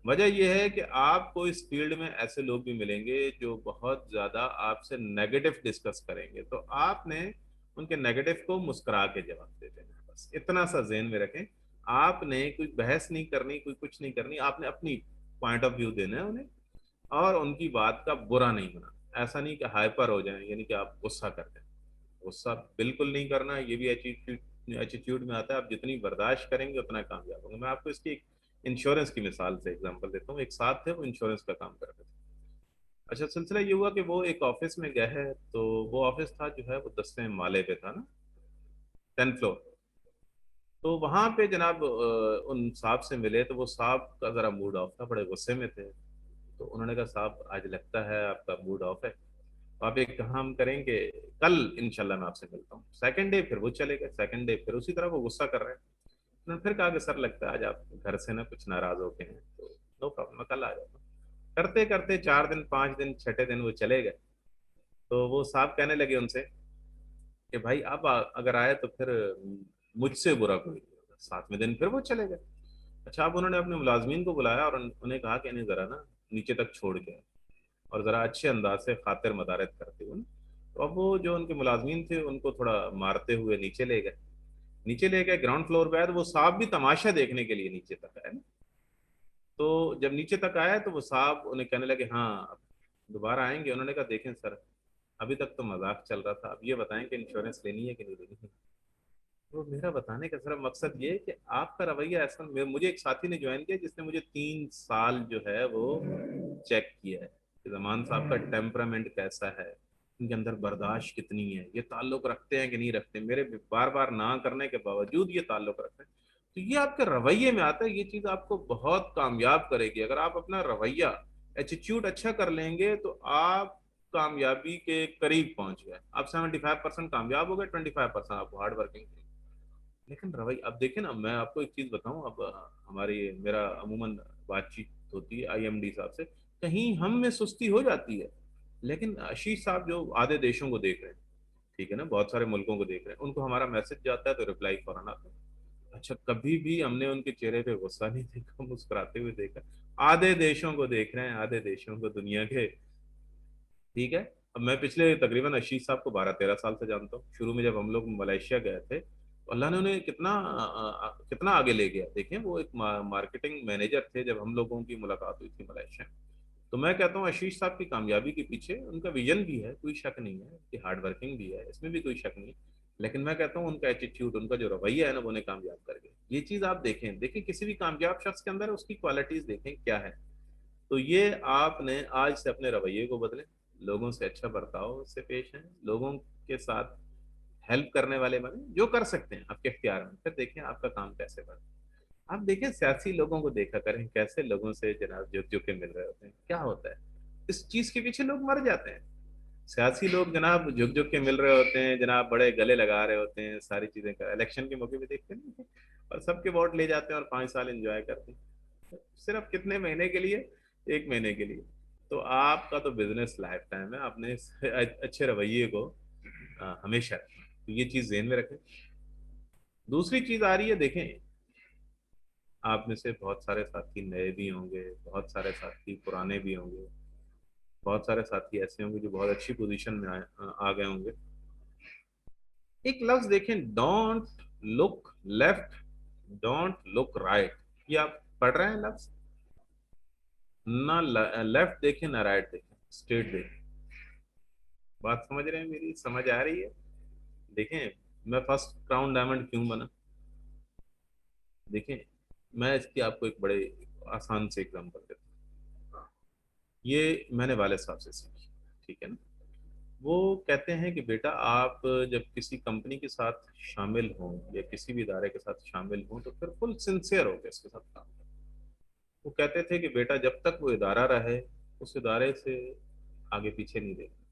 वजह यह है कि आपको इस फील्ड में ऐसे लोग भी मिलेंगे जो बहुत ज्यादा आपसे नेगेटिव डिस्कस करेंगे, तो आपने उनके नेगेटिव को मुस्कुरा के जवाब दे देना, बस इतना सा ज़हन में रखें। आपने कोई बहस नहीं करनी, कोई कुछ नहीं करनी, आपने अपनी पॉइंट ऑफ व्यू देना है उन्हें, और उनकी बात का बुरा नहीं होना। ऐसा नहीं कि हाइपर हो जाए, यानी कि आप गुस्सा कर दें, गुस्सा बिल्कुल नहीं करना। ये भी एटीट्यूड एटीट्यूड में आता है। आप जितनी बर्दाश्त करेंगे उतना कामयाब होंगे। मैं आपको इसकी एक इंश्योरेंस की मिसाल से एग्जांपल देता हूँ। एक साथ थे, वो इंश्योरेंस का काम करते थे। अच्छा, सिलसिला ये हुआ कि वो एक ऑफिस में गए हैं, तो वो ऑफिस था जो है वो 10वें माले पे था ना, 10th फ्लोर। तो वहां पे जनाब उन साहब से मिले, तो वो साहब का जरा मूड ऑफ था, बड़े गुस्से में थे। तो उन्होंने कहा साहब आज लगता है आपका मूड ऑफ है, तो आप एक काम करेंगे, कल इंशाल्लाह मैं आपसे मिलता हूँ। सेकंड डे फिर वो चले गए, सेकंड डे फिर उसी तरह वो गुस्सा कर रहे हैं। उन्होंने फिर कहा कि सर लगता है आज आप घर से ना कुछ नाराज होके हैं, तो नो प्रॉब्लम, मैं कल आ जाता हूँ। करते करते 4 दिन, 5 दिन, छठे दिन वो चले गए। तो वो साहब कहने लगे उनसे कि भाई अब अगर आए तो फिर मुझसे बुरा कोई नहीं होगा। 7वें दिन फिर वो चले गए। अच्छा, अब उन्होंने अपने मुलाजमीन को बुलाया और उन्हें कहा कि इन्हें जरा ना नीचे तक छोड़ के आए, और ज़रा अच्छे अंदाज से खातिर मदारत करते हुए। तो अब वो जो उनके मुलाजमीन थे उनको थोड़ा मारते हुए नीचे ले गए। नीचे ले गए, ग्राउंड फ्लोर पे आए, तो वो साहब भी तमाशा देखने के लिए नीचे तक आए ना। तो जब नीचे तक आया तो वो साहब उन्हें कहने लगे हाँ अब दोबारा आएंगे। उन्होंने कहा देखें सर, अभी तक तो मजाक चल रहा था, अब ये बताएं कि इंश्योरेंस लेनी है कि नहीं लेनी है। तो मेरा बताने का सिर्फ मकसद ये है कि आपका रवैया ऐसा। मुझे एक साथी ने ज्वाइन किया जिसने मुझे 3 साल जो है वो चेक किया है कि जमान साहब का टेम्परामेंट कैसा है, उनके अंदर बर्दाश्त कितनी है, ये ताल्लुक रखते हैं कि नहीं रखते, मेरे बार बार ना करने के बावजूद ये ताल्लुक रखते हैं। तो ये आपके रवैये में आता है, ये चीज आपको बहुत कामयाब करेगी। अगर आप अपना रवैया, एटीट्यूड अच्छा कर लेंगे तो आप कामयाबी के करीब पहुंच गए। आप 75% कामयाब हो गए, 25% आपको हार्ड वर्किंग। लेकिन रवैया, अब देखें ना, मैं आपको एक चीज बताऊं। अब हमारी मेरा अमूमन बातचीत होती है आईएमडी साहब से, कहीं हम में सुस्ती हो जाती है, लेकिन आशीष साहब जो आधे देशों को देख रहे हैं, ठीक है ना, बहुत सारे मुल्कों को देख रहे हैं, उनको हमारा मैसेज जाता है तो रिप्लाई फौरन आता है। अच्छा, कभी भी हमने उनके चेहरे पे गुस्सा नहीं देखा, मुस्कुराते हुए देखा। आधे देशों को देख रहे हैं, आधे देशों को, दुनिया के। ठीक है। अब मैं पिछले तकरीबन आशीष साहब को 12-13 साल से जानता हूँ। शुरू में जब हम लोग मलेशिया गए थे तो अल्लाह ने उन्हें कितना कितना आगे ले गया। देखें, वो एक मार्केटिंग मैनेजर थे जब हम लोगों की मुलाकात हुई थी मलेशिया में। तो मैं कहता हूँ आशीष साहब की कामयाबी के पीछे उनका विजन भी है, कोई शक नहीं है कि हार्ड वर्किंग भी है, इसमें भी कोई शक नहीं है। लेकिन मैं कहता हूँ उनका एटीट्यूड, उनका जो रवैया है ना, वो उन्हें कामयाब कर गया। ये चीज आप देखें, देखें किसी भी कामयाब शख्स के अंदर उसकी क्वालिटीज देखें क्या है। तो ये आपने आज से अपने रवैये को बदलें, लोगों से अच्छा बर्ताव से पेश आए, लोगों के साथ हेल्प करने वाले बने, जो कर सकते हैं आपके इख्तियार में, फिर देखें आपका काम कैसे बढ़े। आप देखें सियासी लोगों को देखा करें, कैसे लोगों से जनाब झुक झुक के मिल रहे होते हैं, क्या होता है इस चीज के पीछे, लोग मर जाते हैं। सियासी लोग जनाब झुक झुक के मिल रहे होते हैं, जनाब बड़े गले लगा रहे होते हैं, सारी चीजें कर, इलेक्शन के मौके पे देखते नहीं हैं? और सबके वोट ले जाते हैं और 5 साल एंजॉय करते हैं, सिर्फ कितने महीने के लिए, 1 महीने के लिए। तो आपका तो बिजनेस लाइफ टाइम है, आपने इस अच्छे रवैये को हमेशा रखें। तो ये चीज ध्यान में रखें। दूसरी चीज आ रही है, देखें, आप में से बहुत सारे साथी नए भी होंगे, बहुत सारे साथी पुराने भी होंगे, बहुत सारे साथी ऐसे होंगे जो बहुत अच्छी पोजीशन में आ गए होंगे। एक लफ्ज देखें, don't look left, don't look right. ये आप पढ़ रहे हैं लफ्ज, ना लेफ्ट देखें ना राइट देखें, स्ट्रेट देखें। बात समझ रहे हैं मेरी, समझ आ रही है? देखें, मैं फर्स्ट क्राउन डायमंड क्यों बना? देखिए, मैं इसकी आपको एक बड़े आसान से एग्जांपल देता हूँ। ये मैंने वाले साहब से सीखी, ठीक है ना। वो कहते हैं कि बेटा, आप जब किसी कंपनी के साथ शामिल हों या किसी भी इदारे के साथ शामिल हों तो फिर फुल सिंसियर होकर इसके साथ काम करें। वो कहते थे कि बेटा, जब तक वो इदारा रहे उस इदारे से आगे पीछे नहीं देखना।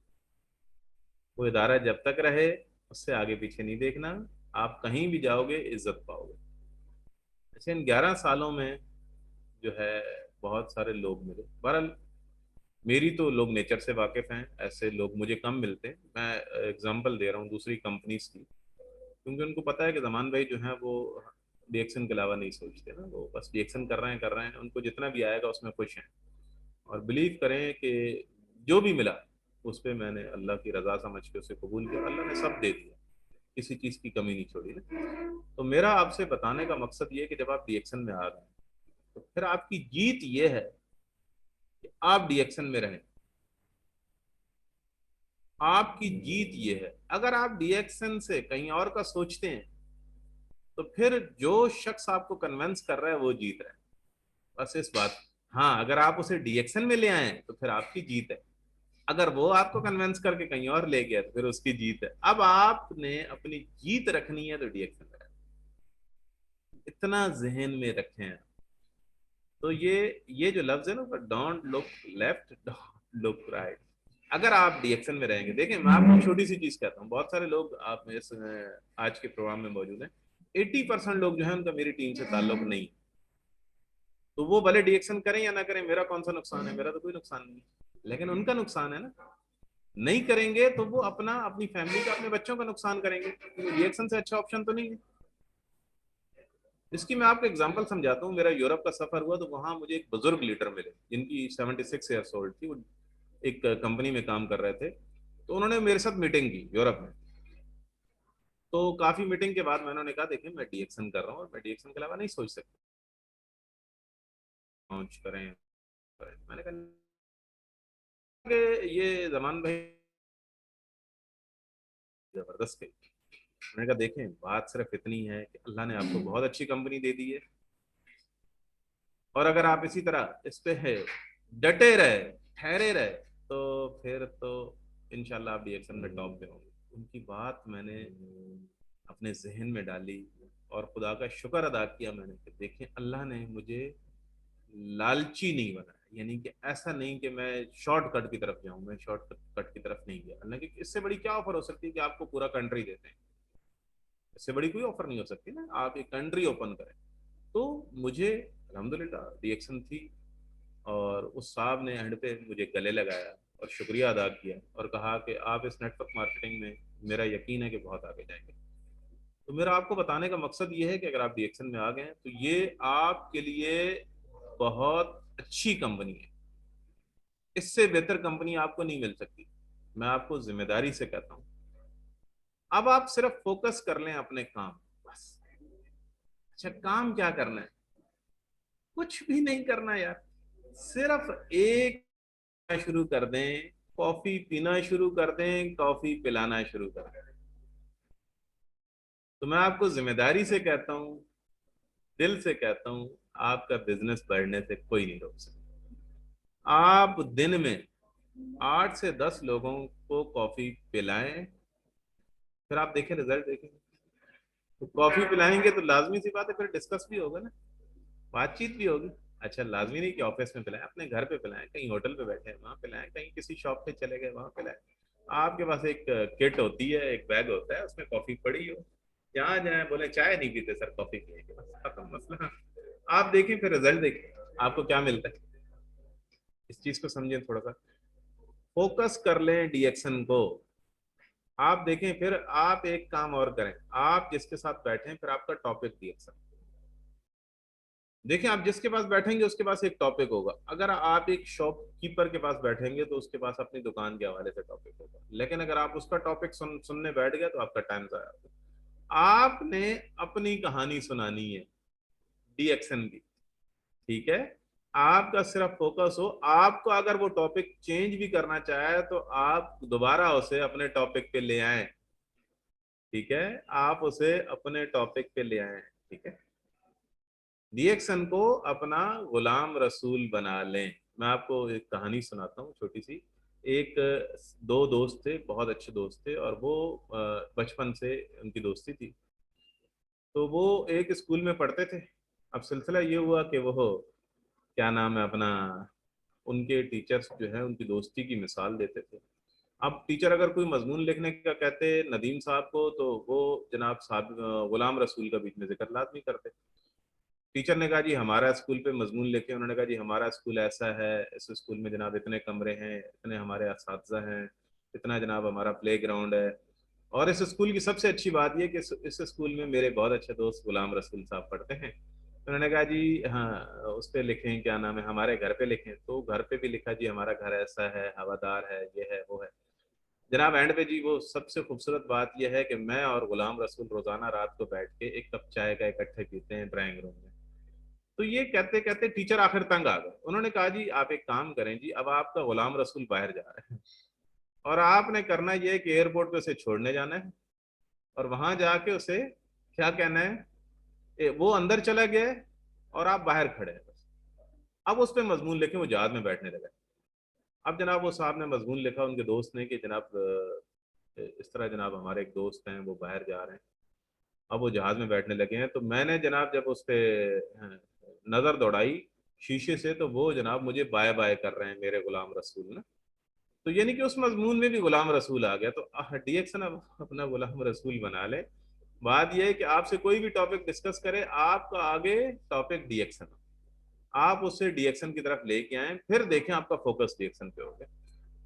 वो इदारा जब तक रहे उससे आगे पीछे नहीं देखना। आप कहीं भी जाओगे इज्जत पाओगे। अच्छा, इन 11 सालों में जो है बहुत सारे लोग मिले। बहरहाल, मेरी तो लोग नेचर से वाकिफ हैं, ऐसे लोग मुझे कम मिलते हैं। मैं एग्जांपल दे रहा हूँ दूसरी कंपनीज की, क्योंकि उनको पता है कि जमान भाई जो है वो रिएक्शन के अलावा नहीं सोचते ना। वो बस रिएक्शन कर रहे हैं, उनको जितना भी आएगा उसमें खुश हैं। और बिलीव करें कि जो भी मिला उस पर मैंने अल्लाह की रजा समझ के उसे कबूल किया। अल्लाह ने सब दे दिया, किसी चीज़ की कमी नहीं छोड़ी ना। तो मेरा आपसे बताने का मकसद ये है कि जब आप रिएक्शन में आ गए तो फिर आपकी जीत ये है कि आप रिएक्शन में रहें। आपकी जीत ये है। अगर आप रिएक्शन से कहीं और का सोचते हैं तो फिर जो शख्स आपको कन्विंस कर रहा है वो जीत रहा है। बस इस बात। हाँ, अगर आप उसे डिएक्शन में ले आए तो फिर आपकी जीत है। अगर वो आपको कन्विंस करके कहीं और ले गया तो फिर उसकी जीत है। अब आपने अपनी जीत रखनी है तो डिएक्शन में रखना। इतना जहन में रखें। तो ये जो लफ्ज है ना, don't look left, don't look right. अगर आप डिएक्शन में रहेंगे, देखिए मैं आपको छोटी सी चीज कहता हूँ। बहुत सारे लोग आप इस आज के प्रोग्राम में मौजूद हैं। 80% लोग जो है उनका मेरी टीम से ताल्लुक नहीं। तो वो भले डिएक्शन करें या ना करें, मेरा कौन सा नुकसान है? मेरा तो कोई नुकसान नहीं, लेकिन उनका नुकसान है ना। नहीं करेंगे तो वो अपना, अपनी फैमिली का, अपने बच्चों का नुकसान करेंगे। रिएक्शन से अच्छा ऑप्शन तो नहीं है। इसकी मैं आपको एग्जांपल समझाता हूँ। मेरा यूरोप का सफर हुआ तो वहां मुझे एक बुजुर्ग लीडर मिले जिनकी 76 ईयर्स ओल्ड थी। वो एक कंपनी में काम कर रहे थे। तो उन्होंने मेरे साथ मीटिंग की यूरोप में। तो काफी मीटिंग के बाद मैंने उन्हें कहा, देखिए मैं डिएक्शन कर रहा हूँ और मैं डिएक्शन के अलावा नहीं सोच सकता। लॉन्च करें। मैंने कहा कि ये जमान भाई जबरदस्त है। मैंने कहा देखें, बात सिर्फ इतनी है कि अल्लाह ने आपको बहुत अच्छी कंपनी दे दी है, और अगर आप इसी तरह इस पे है डटे रहे, ठहरे रहे, तो फिर तो इंशाल्लाह आप रिएक्शन में टॉप पे होंगे। उनकी बात मैंने अपने जहन में डाली और खुदा का शुक्र अदा किया मैंने कि देखें, अल्लाह ने मुझे लालची नहीं बनाया। यानी कि ऐसा नहीं कि मैं शॉर्टकट की तरफ जाऊं। मैं शॉर्टकट की तरफ नहीं गया। अल्लाह की इससे बड़ी क्या ऑफर हो सकती है कि आपको पूरा कंट्री देते हैं? इससे बड़ी कोई ऑफर नहीं हो सकती ना, आप एक कंट्री ओपन करें। तो मुझे अल्हम्दुलिल्लाह रिएक्शन थी। और उस साहब ने एंड पे मुझे गले लगाया और शुक्रिया अदा किया और कहा कि आप इस नेटवर्क मार्केटिंग में, मेरा यकीन है कि बहुत आगे जाएंगे। तो मेरा आपको बताने का मकसद ये है कि अगर आप रिएक्शन में आ गए हैं तो ये आपके लिए बहुत अच्छी कंपनी है। इससे बेहतर कंपनी आपको नहीं मिल सकती। मैं आपको जिम्मेदारी से कहता हूँ, अब आप सिर्फ फोकस कर लें अपने काम, बस। अच्छा, काम क्या करना है? कुछ भी नहीं करना यार। सिर्फ एक शुरू कर दें, कॉफी पीना शुरू कर दें, कॉफी पिलाना शुरू कर दें। तो मैं आपको जिम्मेदारी से कहता हूँ, दिल से कहता हूँ, आपका बिजनेस बढ़ने से कोई नहीं रोक सकता। आप दिन में 8 से 10 लोगों को कॉफी पिलाएं, फिर आप देखें रिजल्ट देखें। तो कॉफी पिलाएंगे तो लाजमी सी बात है फिर डिस्कस भी होगा ना, बातचीत भी होगी। अच्छा, लाजमी नहीं कि ऑफिस में पिलाएं, अपने घर पे पिलाएं, कहीं होटल पे बैठे हैं वहां पिलाएं, कहीं किसी शॉप पे चले गए वहां पिलाएं। आपके पास एक किट होती है, एक बैग होता है, उसमें कॉफी पड़ी हो, जहाँ जाए बोले चाय नहीं पीते सर, कॉफी पिएंगे, बस खत्म मसला। आप देखें फिर रिजल्ट देखें आपको क्या मिलता है। इस चीज को समझें थोड़ा सा, फोकस कर लें डिएक्शन को। आप देखें फिर आप एक काम और करें, आप जिसके साथ बैठे फिर आपका टॉपिक डिएक्शन। देखिए, आप जिसके पास बैठेंगे उसके पास एक टॉपिक होगा। अगर आप एक शॉपकीपर के पास बैठेंगे तो उसके पास अपनी दुकान के हवाले से टॉपिक होगा। लेकिन अगर आप उसका टॉपिक सुनने बैठ गए तो आपका टाइम जाया होगा। आपने अपनी कहानी सुनानी है डीएक्शन की, ठीक है। आपका सिर्फ फोकस हो, आपको अगर वो टॉपिक चेंज भी करना चाहे तो आप दोबारा उसे अपने टॉपिक पे ले आए, ठीक है। आप उसे अपने टॉपिक पे ले आए, ठीक है। डीएक्सन को अपना गुलाम रसूल बना लें। मैं आपको एक कहानी सुनाता हूँ छोटी सी। एक दो दोस्त थे, बहुत अच्छे दोस्त थे, और वो बचपन से उनकी दोस्ती थी। तो वो एक स्कूल में पढ़ते थे। अब सिलसिला ये हुआ कि वो, क्या नाम है अपना, उनके टीचर्स जो है उनकी दोस्ती की मिसाल देते थे। अब टीचर अगर कोई मजमून लिखने का कहते नदीम साहब को, तो वो जनाब साहब गुलाम रसूल का बीच में जिक्र लाजमी करते। टीचर ने कहा जी हमारा स्कूल पे मजमून लिखे। उन्होंने कहा जी हमारा स्कूल ऐसा है, इस स्कूल में जनाब इतने कमरे हैं, इतने हमारे अस्तिज़ा हैं, इतना जनाब हमारा प्ले ग्राउंड है, और इस स्कूल की सबसे अच्छी बात यह कि इस स्कूल में मेरे बहुत अच्छे दोस्त गुलाम रसूल साहब पढ़ते हैं। उन्होंने कहा जी हाँ, उस पर लिखें, क्या नाम है, हमारे घर पे लिखें। तो घर पे भी लिखा जी हमारा घर ऐसा है, हवादार है, ये है वो है। जनाब एंड पे जी वो सबसे खूबसूरत बात यह है कि मैं और गुलाम रसूल रोजाना रात को बैठ के एक कप चाय का इकट्ठे पीते हैं ड्राइंग रूम में। तो ये कहते कहते टीचर आखिर तंग आ गए। उन्होंने कहा जी आप एक काम करें जी, अब आपका गुलाम रसूल बाहर जा रहा है, और आपने करना ये है कि एयरपोर्ट पे उसे छोड़ने जाना है, और वहां जाके उसे क्या कहना है, वो अंदर चला गया है और आप बाहर खड़े हैं बस। अब उस पर मजमून लिखे। वो जहाज में बैठने लगा। अब जनाब वो साहब ने मजमून लिखा उनके दोस्त ने कि जनाब इस तरह जनाब हमारे एक दोस्त हैं, वो बाहर जा रहे हैं। अब वो जहाज में बैठने लगे हैं। तो मैंने जनाब जब उस पर नजर दौड़ाई शीशे से, तो वो जनाब मुझे बाय बाय कर रहे हैं मेरे गुलाम रसूल ना। तो यानी कि उस मजमून में भी गुलाम रसूल आ गया। तो डीएक्सन अब अपना गुलाम रसूल बना ले। बात यह है कि आपसे कोई भी टॉपिक डिस्कस करे, आपका आगे टॉपिक डीएक्सन, आप उससे डीएक्सन की तरफ लेके आए, फिर देखें आपका फोकस डीएक्सन पे होगा।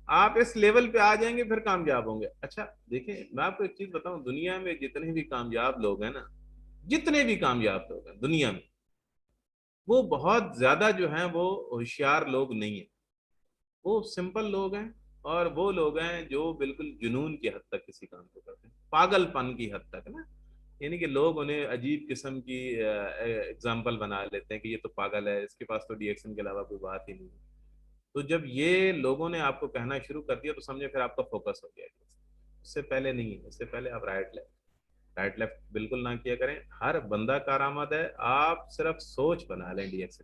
आप इस लेवल पे आ जाएंगे, फिर कामयाब होंगे। अच्छा देखिए, मैं आपको एक चीज बताऊं, दुनिया में जितने भी कामयाब लोग हैं ना, जितने भी कामयाब लोग हैं दुनिया में, वो बहुत ज्यादा जो हैं वो होशियार लोग नहीं है। वो सिंपल लोग हैं, और वो लोग हैं जो बिल्कुल जुनून की हद तक किसी काम को करते हैं, पागलपन की हद तक ना। यानी कि लोग उन्हें अजीब किस्म की एग्जाम्पल बना लेते हैं कि ये तो पागल है, इसके पास तो डीएक्शन के अलावा कोई बात ही नहीं है। तो जब ये लोगों ने आपको कहना शुरू कर दिया, तो समझे फिर आपका फोकस हो गया। इससे पहले नहीं है, इससे पहले आप राइट लेफ्ट बिल्कुल ना किया करें। हर बंदा कारआमद है, आप सिर्फ सोच बना लें डीएक्शन।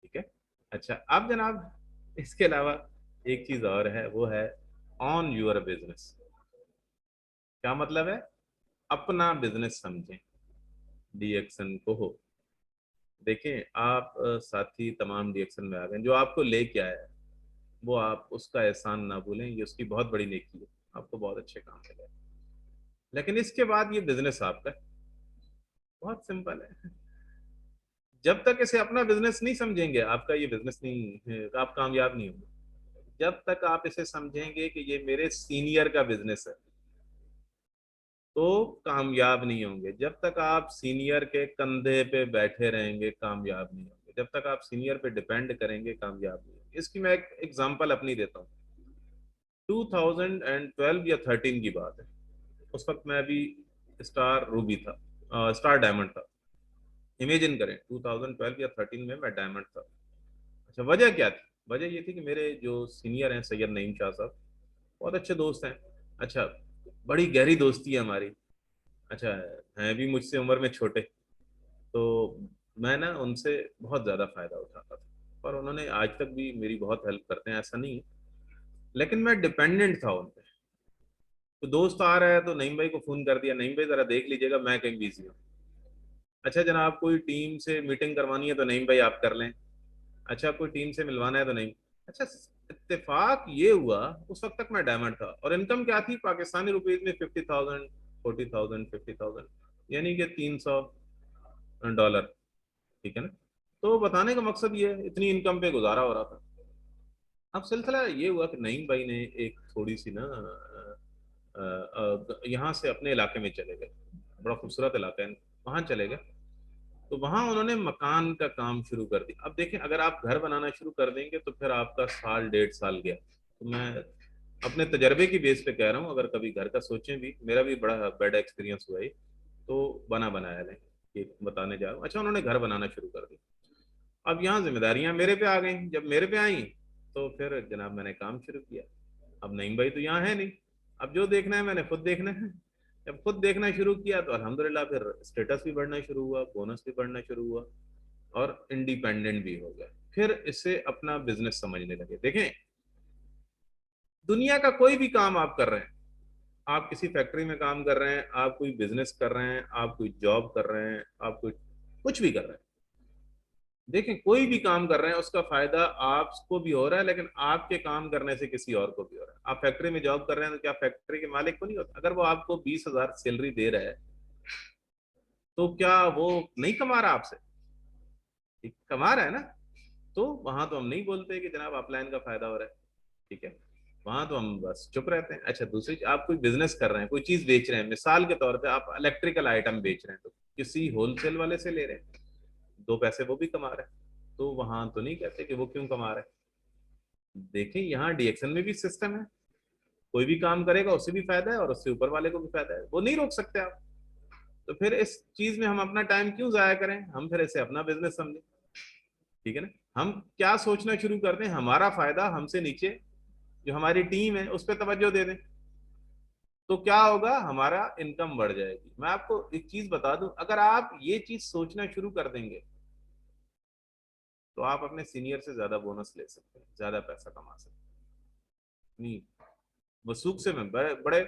ठीक है। अच्छा अब जनाब इसके अलावा एक चीज और है, वो है ऑन यूर बिजनेस। क्या मतलब है? अपना बिजनेस समझें डीएक्शन को हो। देखें आप साथी तमाम डीएक्शन में आ गए, जो आपको लेके आया है वो आप उसका एहसान ना भूलें, ये उसकी बहुत बड़ी नेकी है, आपको बहुत अच्छे काम मिले। लेकिन इसके बाद ये बिजनेस आपका है। बहुत सिंपल है। जब तक इसे अपना बिजनेस नहीं समझेंगे, आपका ये बिजनेस नहीं है, आप कामयाब नहीं होंगे। जब तक आप इसे समझेंगे कि ये मेरे सीनियर का बिजनेस है, तो कामयाब नहीं होंगे। जब तक आप सीनियर के कंधे पे बैठे रहेंगे, कामयाब नहीं होंगे। जब तक आप सीनियर पे डिपेंड करेंगे, कामयाब नहीं होंगे। इसकी मैं एक एग्जांपल अपनी देता हूँ। 2012 या 13 की बात है। उस वक्त मैं अभी स्टार रूबी था, स्टार डायमंड था। इमेजिन करें 2012 या 13 में मैं डायमंड था। अच्छा वजह क्या थी? वजह ये थी कि मेरे जो सीनियर हैं सैयद नईम शाह साहब, बहुत अच्छे दोस्त हैं। अच्छा, बड़ी गहरी दोस्ती है हमारी। अच्छा, हैं भी मुझसे उम्र में छोटे। तो मैं ना उनसे बहुत ज़्यादा फ़ायदा उठाता था, और उन्होंने आज तक भी मेरी बहुत हेल्प करते हैं, ऐसा नहीं है। लेकिन मैं डिपेंडेंट था उन पे। तो दोस्त आ रहा है तो नईम भाई को फ़ोन कर दिया, नईम भाई ज़रा देख लीजिएगा मैं कहीं बिजी हूँ। अच्छा जनाब कोई टीम से मीटिंग करवानी है तो नईम भाई आप कर लें। अच्छा कोई टीम से मिलवाना है तो नहीं। अच्छा, इत्तेफाक ये हुआ, उस वक्त तक मैं डायमंड था, और इनकम क्या थी पाकिस्तानी रुपीज में, 50,000, 40,000, 50,000, यानी कि $300। ठीक है ना? तो बताने का मकसद ये है, इतनी इनकम पे गुजारा हो रहा था। अब सिलसिला ये हुआ कि नईम भाई ने एक थोड़ी सी ना यहाँ से अपने इलाके में चले गए। बड़ा खूबसूरत इलाका है, वहां चले गए। तो वहां उन्होंने मकान का काम शुरू कर दिया। अब देखें, अगर आप घर बनाना शुरू कर देंगे तो फिर आपका साल 1.5 साल गया। तो मैं अपने तजर्बे की बेस पे कह रहा हूँ, अगर कभी घर का सोचें भी, मेरा भी बड़ा बैड एक्सपीरियंस हुआ है, तो बना बनाया लें, ये बताने जा रहा हूँ। अच्छा उन्होंने घर बनाना शुरू कर दिया। अब यहाँ जिम्मेदारियां मेरे पे आ गई। जब मेरे पे आई तो फिर जनाब मैंने काम शुरू किया। अब नईम भाई तो यहाँ है नहीं, अब जो देखना है मैंने खुद देखना है। जब खुद देखना शुरू किया तो अल्हम्दुलिल्लाह फिर स्टेटस भी बढ़ना शुरू हुआ, बोनस भी बढ़ना शुरू हुआ और इंडिपेंडेंट भी हो गया। फिर इसे अपना बिजनेस समझने लगे। देखें, दुनिया का कोई भी काम आप कर रहे हैं, आप किसी फैक्ट्री में काम कर रहे हैं, आप कोई बिजनेस कर रहे हैं, आप कोई जॉब कर रहे हैं, आप कोई कुछ भी कर रहे हैं, देखें कोई भी काम कर रहे हैं उसका फायदा आपको भी हो रहा है, लेकिन आपके काम करने से किसी और को भी हो रहा है। आप फैक्ट्री में जॉब कर रहे हैं तो क्या फैक्ट्री के मालिक को नहीं होता? अगर वो आपको 20,000 सैलरी दे रहा है तो क्या वो नहीं कमा रहा आपसे? ठीक, कमा रहा है ना। तो वहां तो हम नहीं बोलते कि जनाब अपलाइन का फायदा हो रहा है, ठीक है, वहां तो हम बस चुप रहते हैं। अच्छा, दूसरी आप कोई बिजनेस कर रहे हैं, कोई चीज बेच रहे हैं, मिसाल के तौर पे आप इलेक्ट्रिकल आइटम बेच रहे हैं, तो किसी होलसेल वाले से ले रहे हैं, दो पैसे वो भी कमा रहे हैं, तो वहां तो नहीं कहते कि वो क्यों कमा रहे हैं। देखें, यहाँ डीएक्शन में भी सिस्टम है, कोई भी काम करेगा उससे भी फायदा है और उससे ऊपर वाले को भी फायदा है, वो नहीं रोक सकते आप। तो फिर इस चीज में हम अपना टाइम क्यों जाया करें, हम फिर इसे अपना बिजनेस समझें, ठीक है ना। हम क्या सोचना शुरू कर दें, हमारा फायदा हमसे नीचे जो हमारी टीम है उस पर तवज्जो दे दें, तो क्या होगा, हमारा इनकम बढ़ जाएगी। मैं आपको एक चीज बता दूं, अगर आप ये चीज सोचना शुरू कर देंगे तो आप अपने सीनियर से ज्यादा बोनस ले सकते हैं, ज्यादा पैसा कमा सकते हैं। नहीं, वसूख से मैं बड़े बड़े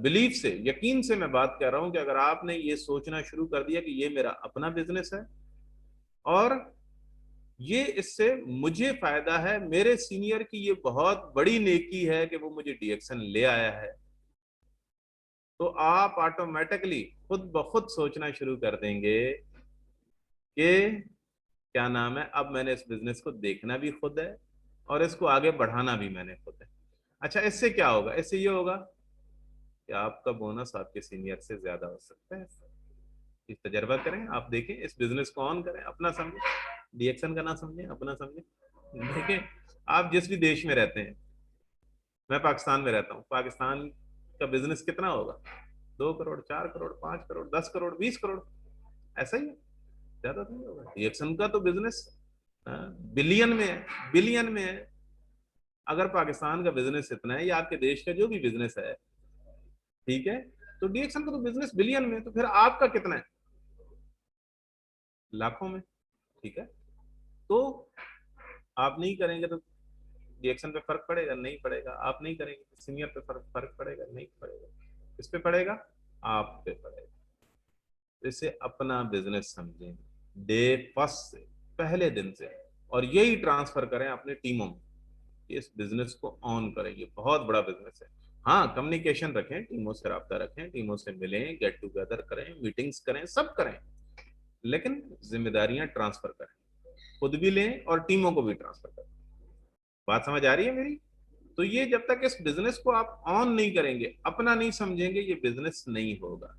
बिलीफ से, यकीन से मैं बात कर रहा हूं कि अगर आपने ये सोचना शुरू कर दिया कि ये मेरा अपना बिजनेस है और ये इससे मुझे फायदा है, मेरे सीनियर की ये बहुत बड़ी नेकी है कि वो मुझे डीएक्शन ले आया है, तो आप ऑटोमेटिकली खुद ब खुद सोचना शुरू कर देंगे कि क्या नाम है, अब मैंने इस बिजनेस को देखना भी खुद है और इसको आगे बढ़ाना भी मैंने खुद है। अच्छा, इससे क्या होगा, इससे ये होगा कि आपका बोनस आपके सीनियर से ज्यादा हो सकता है। इस तजर्बा करें, आप देखें, इस बिजनेस को ऑन करें, अपना समझें, डीएक्शन का ना समझें, अपना समझें। देखें, आप जिस भी देश में रहते हैं, मैं पाकिस्तान में रहता हूँ, पाकिस्तान का बिजनेस कितना होगा? 2 करोड़, 4 करोड़, 5 करोड़, 10 करोड़, 20 करोड़, ऐसा ही है, ज्यादा तो नहीं होगा। डीएक्शन का तो बिजनेस बिलियन में है, बिलियन में है। अगर पाकिस्तान का बिजनेस इतना है या आपके देश का जो भी बिजनेस है, ठीक है, तो डीएक्शन का तो बिजनेस बिलियन में है, तो फिर आपका कितना है? लाखों में, ठीक है। तो आप नहीं करेंगे तो रिएक्शन पे फर्क पड़ेगा? नहीं पड़ेगा। आप नहीं करेंगे तो सीनियर पे फर्क फर्क पड़ेगा? नहीं पड़ेगा। किस पे पड़ेगा? आप पे पड़ेगा। इसे अपना बिजनेस समझें डे फर्स्ट से, पहले दिन से, और यही ट्रांसफर करें अपने टीमों में। इस बिजनेस को ऑन करें, ये बहुत बड़ा बिजनेस है। हाँ, कम्युनिकेशन रखें, टीमों से रब्ता रखें, टीमों से मिलें, गेट टुगेदर करें, मीटिंग्स करें, सब करें, लेकिन जिम्मेदारियां ट्रांसफर करें, खुद भी लें और टीमों को भी ट्रांसफर करें। बात समझ आ रही है मेरी? तो ये जब तक इस बिजनेस को आप ऑन नहीं करेंगे, अपना नहीं समझेंगे, ये बिजनेस नहीं होगा।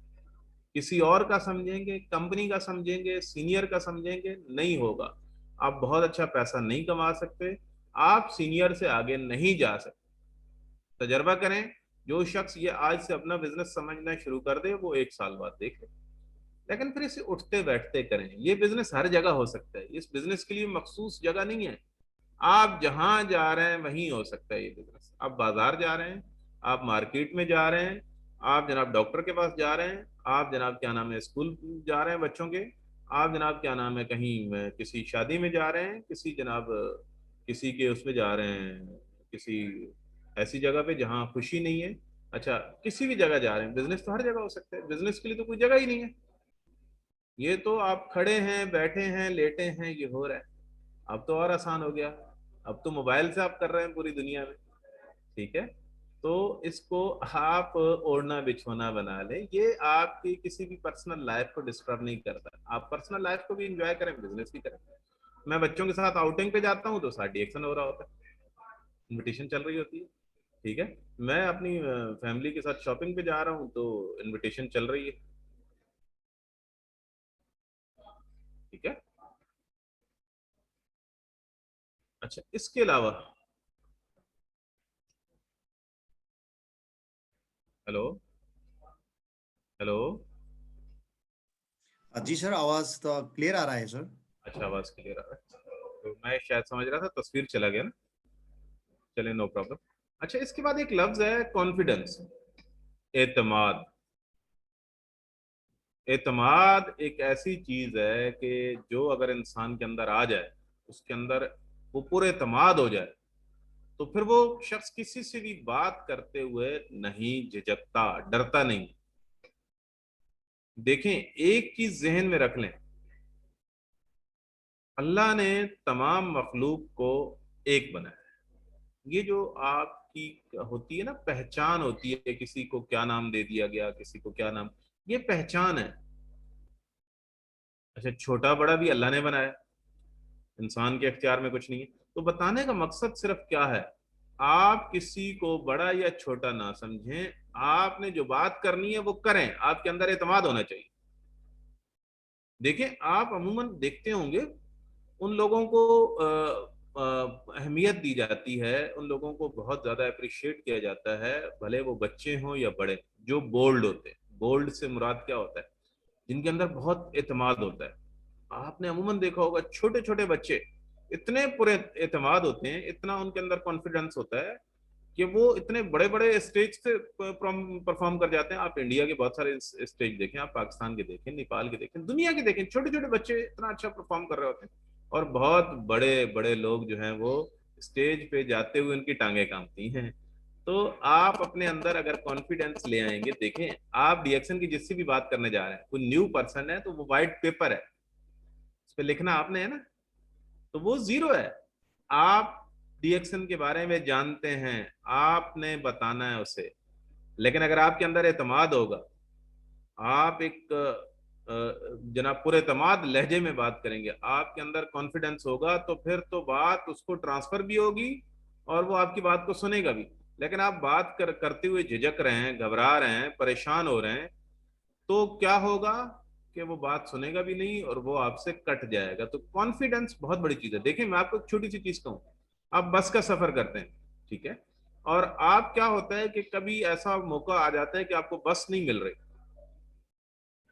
किसी और का समझेंगे, कंपनी का समझेंगे, सीनियर का समझेंगे, नहीं होगा। आप बहुत अच्छा पैसा नहीं कमा सकते, आप सीनियर से आगे नहीं जा सकते। तजर्बा करें, जो शख्स ये आज से अपना बिजनेस समझना शुरू कर दे वो 1 साल बाद देखे, लेकिन फिर इसे उठते बैठते करें। ये बिजनेस हर जगह हो सकता है, इस बिजनेस के लिए मखसूस जगह नहीं है। आप जहां जा रहे हैं वहीं हो सकता है ये बिजनेस। आप बाजार जा रहे हैं, आप मार्केट में जा रहे हैं, आप जनाब डॉक्टर के पास जा रहे हैं, आप जनाब क्या नाम है स्कूल जा रहे हैं बच्चों के, आप जनाब क्या नाम है कहीं किसी शादी में जा रहे हैं, किसी जनाब किसी के उसमें जा रहे हैं, किसी ऐसी जगह पे जहाँ खुशी नहीं है। अच्छा, किसी भी जगह जा रहे हैं, बिजनेस तो हर जगह हो सकता है, बिजनेस के लिए तो कोई जगह ही नहीं है। ये तो आप खड़े हैं, बैठे हैं, लेटे हैं, ये हो रहा है। अब तो और आसान हो गया, अब तो मोबाइल से आप कर रहे हैं पूरी दुनिया में, ठीक है। तो इसको आप ओढ़ना बिछोना बना ले, ये आपकी किसी भी पर्सनल लाइफ को डिस्टर्ब नहीं करता। आप पर्सनल लाइफ को भी इंजॉय करें, बिजनेस भी करें। मैं बच्चों के साथ आउटिंग पे जाता हूँ तो साथ डिएक्शन हो रहा होता है, इनविटेशन चल रही होती है, ठीक है। मैं अपनी फैमिली के साथ शॉपिंग पे जा रहा हूँ तो इनविटेशन चल रही है, ठीक है। अच्छा, इसके अलावा, हेलो, हेलो, जी सर, आवाज तो क्लियर आ रहा है सर। अच्छा, आवाज क्लियर आ रहा है, तो मैं शायद समझ रहा था तस्वीर चला गया ना, चले नो प्रॉब्लम। अच्छा, इसके बाद एक लफ्ज है कॉन्फिडेंस। एतमाद। एतमाद एक ऐसी चीज है कि जो अगर इंसान के अंदर आ जाए, उसके अंदर वो पूरे एतमाद हो जाए, तो फिर वो शख्स किसी से भी बात करते हुए नहीं झिझकता, डरता नहीं। देखें, एक चीज जहन में रख लें, अल्लाह ने तमाम मखलूक को एक बनाया। ये जो आपकी होती है ना, पहचान होती है, किसी को क्या नाम दे दिया गया, किसी को क्या नाम, ये पहचान है। अच्छा, छोटा बड़ा भी अल्लाह ने बनाया, इंसान के अख्तियार में कुछ नहीं है। तो बताने का मकसद सिर्फ क्या है, आप किसी को बड़ा या छोटा ना समझें, आपने जो बात करनी है वो करें, आपके अंदर एतमाद होना चाहिए। देखें, आप अमूमन देखते होंगे, उन लोगों को अहमियत दी जाती है, उन लोगों को बहुत ज्यादा अप्रिशिएट किया जाता है, भले वो बच्चे हों या बड़े, जो बोल्ड होते हैं। बोल्ड से मुराद क्या होता है, जिनके अंदर बहुत एतमाद होता है। आपने अमूमन देखा होगा, छोटे छोटे बच्चे इतने पूरे एतमाद होते हैं, इतना उनके अंदर कॉन्फिडेंस होता है कि वो इतने बड़े बड़े स्टेज से परफॉर्म कर जाते हैं। आप इंडिया के बहुत सारे स्टेज देखें, आप पाकिस्तान के देखें, नेपाल के देखें, दुनिया के देखें, छोटे छोटे बच्चे इतना अच्छा परफॉर्म कर रहे होते हैं, और बहुत बड़े बड़े लोग जो हैं वो स्टेज पे जाते हुए उनकी टांगें कांपती हैं। तो आप अपने अंदर अगर कॉन्फिडेंस ले आएंगे, देखें, आप रिएक्शन की जिससे भी बात करने जा रहे हैं, कोई न्यू पर्सन है तो वो व्हाइट पेपर है, उस पर लिखना आपने है ना, तो वो जीरो है। आप रिएक्शन के बारे में जानते हैं, आपने बताना है उसे। लेकिन अगर आपके अंदर एतमाद होगा, आप एक जनाब पूरे एतमाद लहजे में बात करेंगे, आपके अंदर कॉन्फिडेंस होगा, तो फिर तो बात उसको ट्रांसफर भी होगी और वो आपकी बात को सुनेगा भी। लेकिन आप बात करते हुए झिझक रहे हैं, घबरा रहे हैं, परेशान हो रहे हैं, तो क्या होगा कि वो बात सुनेगा भी नहीं और वो आपसे कट जाएगा। तो कॉन्फिडेंस बहुत बड़ी चीज है। देखिए, मैं आपको एक छोटी सी चीज कहूँ, आप बस का सफर करते हैं, ठीक है, और आप क्या होता है कि कभी ऐसा मौका आ जाता है कि आपको बस नहीं मिल रही,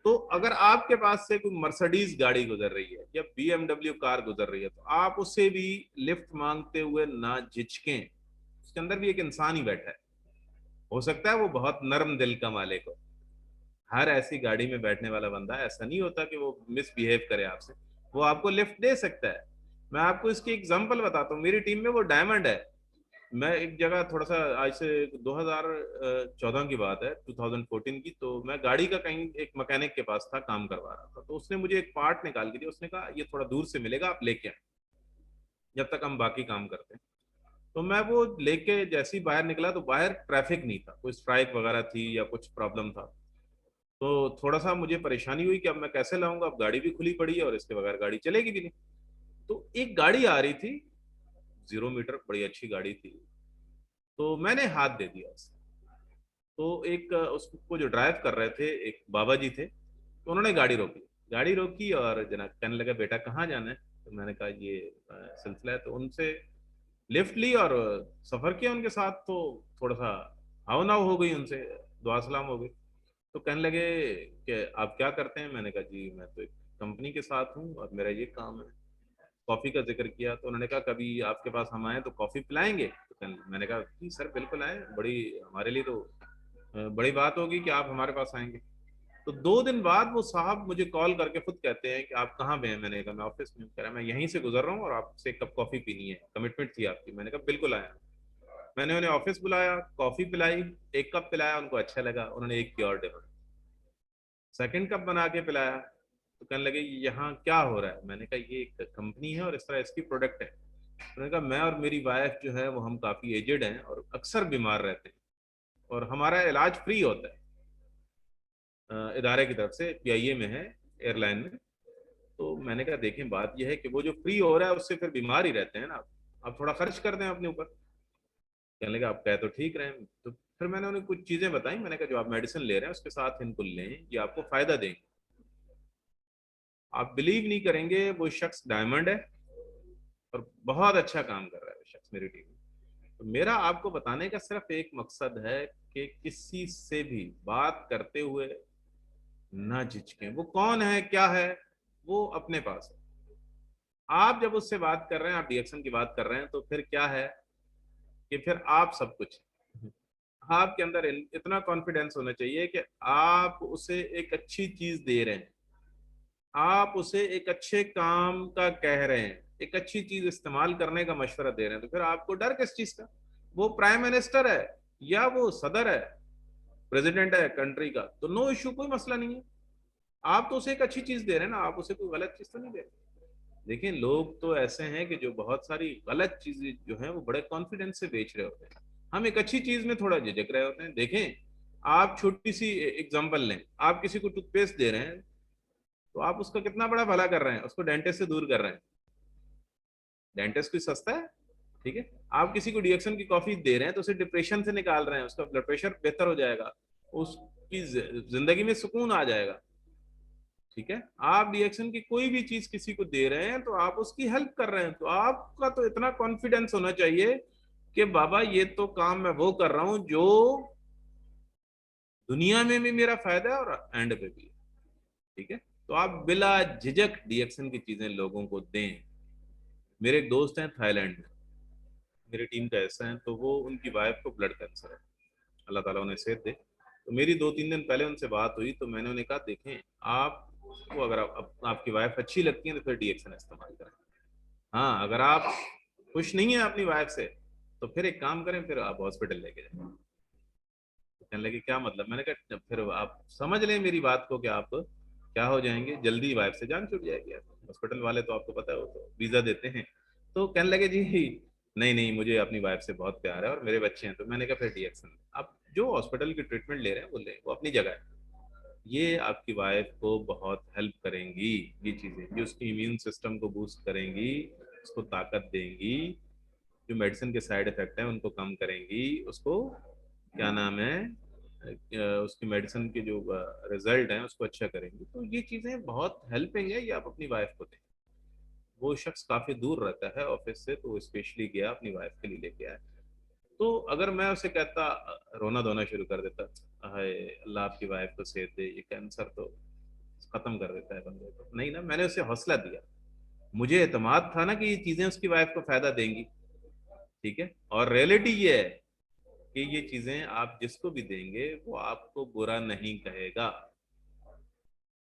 तो अगर आपके पास से कोई मर्सिडीज गाड़ी गुजर रही है या बीएमडब्ल्यू कार गुजर रही है, तो आप उससे भी लिफ्ट मांगते हुए ना झिझकें। उसके अंदर भी एक इंसान ही बैठा है, हो सकता है वो बहुत नर्म दिल का मालिक हो। हर ऐसी गाड़ी में बैठने वाला बंदा ऐसा नहीं होता कि वो मिसबिहेव करे आपसे, वो आपको लिफ्ट दे सकता है। मैं आपको इसकी एग्जांपल बताता हूँ, मेरी टीम में वो डायमंड है। मैं एक जगह थोड़ा सा, आज से 2014 की बात है, 2014 की, तो मैं गाड़ी का कहीं एक मैकेनिक के पास था, काम करवा रहा था, तो उसने मुझे एक पार्ट निकाल के दिया। उसने कहा ये थोड़ा दूर से मिलेगा, आप लेके आए, जब तक हम बाकी काम करते हैं। तो मैं वो लेके जैसे ही बाहर निकला, तो बाहर ट्रैफिक नहीं था, कोई स्ट्राइक वगैरह थी या कुछ प्रॉब्लम था। तो थोड़ा सा मुझे परेशानी हुई कि अब मैं कैसे लाऊंगा, अब गाड़ी भी खुली पड़ी है और इसके बगैर गाड़ी चलेगी भी नहीं। तो एक गाड़ी आ रही थी, 0 मीटर, बड़ी अच्छी गाड़ी थी, तो मैंने हाथ दे दिया उसे। तो एक उसको जो ड्राइव कर रहे थे, एक बाबा जी थे, तो उन्होंने गाड़ी रोकी और जना कहने लगा, बेटा कहाँ जाना है? तो मैंने कहा ये सिलसिला है, तो उनसे लिफ्ट ली और सफर किया उनके साथ। तो थोड़ा सा हाव नाव हो गई उनसे, दुआ सलाम हो गई। तो कहने लगे कि आप क्या करते हैं? मैंने कहा जी मैं तो एक कंपनी के साथ हूँ और मेरा ये काम है। कॉफी का जिक्र किया, तो उन्होंने कहा कभी आपके पास हम आए तो कॉफी पिलाएंगे? तो मैंने कहा जी सर बिल्कुल आए, बड़ी हमारे लिए तो बड़ी बात होगी कि आप हमारे पास आएंगे। तो 2 दिन बाद वो साहब मुझे कॉल करके खुद कहते हैं कि आप कहाँ पे हैं? मैंने कहा मैं ऑफिस में हूँ। कह रहा मैं यहीं से गुजर रहा हूँ और आपसे एक कप कॉफी पीनी है, कमिटमेंट थी आपकी। मैंने कहा बिल्कुल आया। मैंने उन्हें ऑफिस बुलाया, कॉफी पिलाई, एक कप पिलाया, उनको अच्छा लगा, उन्होंने एक की और डिमांड, सेकंड कप बना के पिलाया। तो कहने लगे यहाँ क्या हो रहा है? मैंने कहा ये एक कंपनी है और इस तरह इसकी प्रोडक्ट है। उन्होंने कहा मैं और मेरी वाइफ जो है वो हम काफी एजेड हैं और अक्सर बीमार रहते हैं, और हमारा इलाज फ्री होता है इदारे की तरफ से, पीआईए में है, एयरलाइन में। तो मैंने कहा देखें, बात यह है कि वो जो फ्री हो रहा है उससे फिर बीमार ही रहते हैं ना, आप थोड़ा खर्च कर दें अपने ऊपर। कहने लगा आप कह तो ठीक रहे हैं। तो फिर मैंने उन्हें कुछ चीजें बताई, मैंने कहा जो आप मेडिसिन ले रहे हैं उसके साथ इनको लें, ये आपको फायदा देंगे। आप बिलीव नहीं करेंगे, वो शख्स डायमंड है और बहुत अच्छा काम कर रहा है वो शख्स मेरी टीम में। तो मेरा आपको बताने का सिर्फ एक मकसद है कि किसी से भी बात करते हुए ना झिझकें। वो कौन है, क्या है, वो अपने पास है। आप जब उससे बात कर रहे हैं, आप रिएक्शन की बात कर रहे हैं, तो फिर क्या है कि फिर आप सब कुछ हैं। आपके अंदर इतना कॉन्फिडेंस होना चाहिए कि आप उसे एक अच्छी चीज दे रहे हैं, आप उसे एक अच्छे काम का कह रहे हैं, एक अच्छी चीज इस्तेमाल करने का मशवरा दे रहे हैं, तो फिर आपको डर किस चीज का? वो प्राइम मिनिस्टर है या वो सदर है, प्रेसिडेंट है कंट्री का, तो नो इश्यू, कोई मसला नहीं है। आप तो उसे एक अच्छी चीज दे रहे हैं ना, आप उसे कोई गलत चीज तो नहीं दे रहे। देखिए लोग तो ऐसे हैं कि जो बहुत सारी गलत चीजें जो है वो बड़े कॉन्फिडेंस से बेच रहे होते हैं, हम एक अच्छी चीज में थोड़ा झिझक रहे होते हैं। देखें, आप छोटी सी एग्जांपल लें, आप किसी को टूथपेस्ट दे रहे हैं, तो आप उसका कितना बड़ा भला कर रहे हैं, उसको डेंटिस्ट से दूर कर रहे हैं। डेंटिस्ट कोई सस्ता है? ठीक है। आप किसी को डिएक्शन की कॉफी दे रहे हैं तो उसे डिप्रेशन से निकाल रहे हैं, उसका ब्लड प्रेशर बेहतर हो जाएगा, उसकी जिंदगी में सुकून आ जाएगा। ठीक है। आप डिएक्शन की कोई भी चीज किसी को दे रहे हैं तो आप उसकी हेल्प कर रहे हैं, तो आपका तो इतना कॉन्फिडेंस होना चाहिए कि बाबा ये तो काम मैं वो कर रहा हूं जो दुनिया में भी मेरा फायदा है और एंड पे भी है। ठीक है। तो आप बिला झिझक डिएक्शन की चीजें लोगों को दें। मेरे एक दोस्त हैं थाईलैंड में, मेरी टीम का ऐसा है, तो वो उनकी वाइफ को ब्लड कैंसर है, अल्लाह ताला उन्हें सेहत दे। तो मेरी 2-3 दिन पहले उनसे बात हुई, तो मैंने उन्हें कहा देखें, आपको अगर आपकी वाइफ अच्छी लगती है तो फिर डीएक्सन इस्तेमाल करें। हाँ, अगर आप खुश नहीं है अपनी वाइफ से तो फिर एक काम करें, फिर आप हॉस्पिटल लेके जाएं। तो कहने लगे क्या मतलब? मैंने कहा फिर आप समझ लें मेरी बात को कि आप क्या हो जाएंगे, जल्दी वाइफ से जान छूट जाएगी। हॉस्पिटल वाले तो आपको पता है वो तो वीजा देते हैं। तो कहने लगे जी नहीं नहीं, मुझे अपनी वाइफ से बहुत प्यार है और मेरे बच्चे हैं। तो मैंने कहा फिर डीएक्सन आप जो हॉस्पिटल की ट्रीटमेंट ले रहे हैं वो ले, वो अपनी जगह है, ये आपकी वाइफ को बहुत हेल्प करेंगी। ये चीजें ये उसकी इम्यून सिस्टम को बूस्ट करेंगी, उसको ताकत देंगी, जो मेडिसिन के साइड इफेक्ट हैं उनको कम करेंगी, उसको क्या नाम है उसकी मेडिसिन के जो रिजल्ट हैं उसको अच्छा करेंगी। तो ये चीजें बहुत हेल्पिंग है, ये आप अपनी वाइफ को दें। वो शख्स काफी दूर रहता है ऑफिस से, तो वो स्पेशली गया अपनी वाइफ के लिए लेके आया। तो अगर मैं उसे कहता, रोना धोना शुरू कर देता, हाय अल्लाह आपकी वाइफ को सेहत दे, ये कैंसर तो खत्म कर देता है बंदे को, नहीं ना, मैंने उसे हौसला दिया। मुझे एतमाद था ना कि ये चीजें उसकी वाइफ को फायदा देंगी। ठीक है। और रियलिटी ये है कि ये चीजें आप जिसको भी देंगे वो आपको बुरा नहीं कहेगा।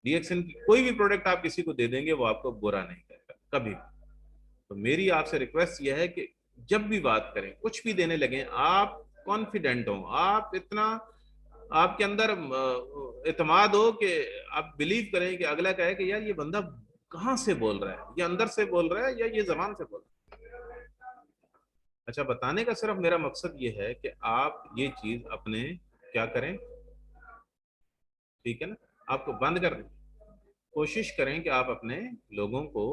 रिएक्शन की कोई भी प्रोडक्ट आप किसी को दे देंगे वो आपको बुरा नहीं कहेगा कभी। तो मेरी आपसे रिक्वेस्ट यह है कि जब भी बात करें, कुछ भी देने लगे, आप कॉन्फिडेंट हो, आप इतना आपके अंदर इतमाद हो कि आप बिलीव करें कि अगला कहे कि यार ये बंदा कहाँ से बोल रहा है, ये अंदर से बोल रहा है या ये जबान से बोल रहा है। अच्छा, बताने का सिर्फ मेरा मकसद ये है कि आप ये चीज अपने क्या करें, ठीक है ना, आपको बंद कर दें। कोशिश करें कि आप अपने लोगों को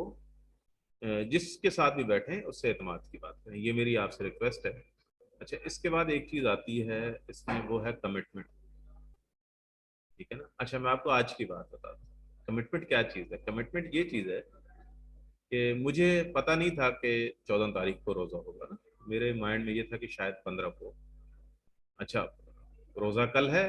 जिसके साथ भी बैठे उससे एतमाद की बात करें, ये मेरी आपसे रिक्वेस्ट है। अच्छा, इसके बाद एक चीज आती है इसमें, वो है कमिटमेंट। ठीक है ना। अच्छा, मैं आपको आज की बात बताता हूँ, कमिटमेंट क्या चीज है। कमिटमेंट ये चीज है कि मुझे पता नहीं था कि 14 तारीख को रोजा होगा ना, मेरे माइंड में ये था कि शायद 15 को। अच्छा, रोजा कल है,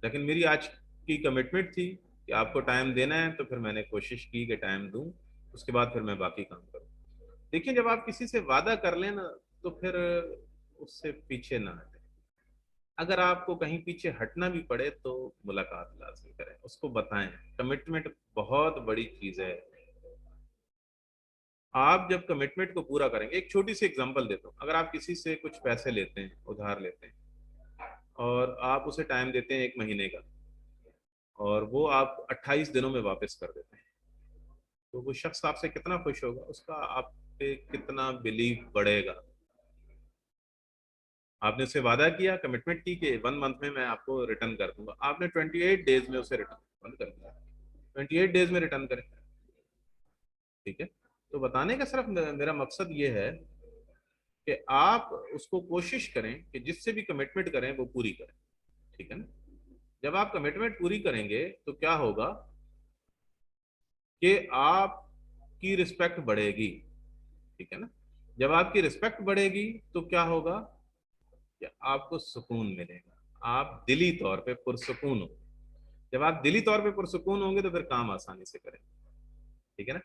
लेकिन मेरी आज की कमिटमेंट थी कि आपको टाइम देना है, तो फिर मैंने कोशिश की कि टाइम दूं, उसके बाद फिर मैं बाकी काम करूं। देखिए, जब आप किसी से वादा कर लें ना, तो फिर उससे पीछे ना हटें। अगर आपको कहीं पीछे हटना भी पड़े तो मुलाकात लाजमी करें, उसको बताएं। कमिटमेंट बहुत बड़ी चीज है। आप जब कमिटमेंट को पूरा करेंगे, एक छोटी सी एग्जांपल देता हूँ, अगर आप किसी से कुछ पैसे लेते हैं, उधार लेते हैं, और आप उसे टाइम देते हैं 1 महीने का, और वो आप 28 दिनों में वापस कर देते हैं, तो वो शख्स आपसे कितना खुश होगा, उसका आप पे कितना बिलीव बढ़ेगा। आपने उससे वादा किया, कमिटमेंट की कि 1 मंथ में मैं आपको रिटर्न कर दूंगा, आपने 28 डेज में उसे रिटर्न कर दिया, 28 डेज में रिटर्न करें। ठीक है। तो बताने का सिर्फ मेरा मकसद ये है कि आप उसको कोशिश करें कि जिससे भी कमिटमेंट करें वो पूरी करें। ठीक है ना। जब आप कमिटमेंट पूरी करेंगे तो क्या होगा कि आपकी रिस्पेक्ट बढ़ेगी। ठीक है ना। जब आपकी रिस्पेक्ट बढ़ेगी तो क्या होगा कि आपको सुकून मिलेगा, आप दिली तौर पे पुरसुकून हो। जब आप दिली तौर पे पुरसुकून होंगे तो फिर काम आसानी से करेंगे। ठीक है ना।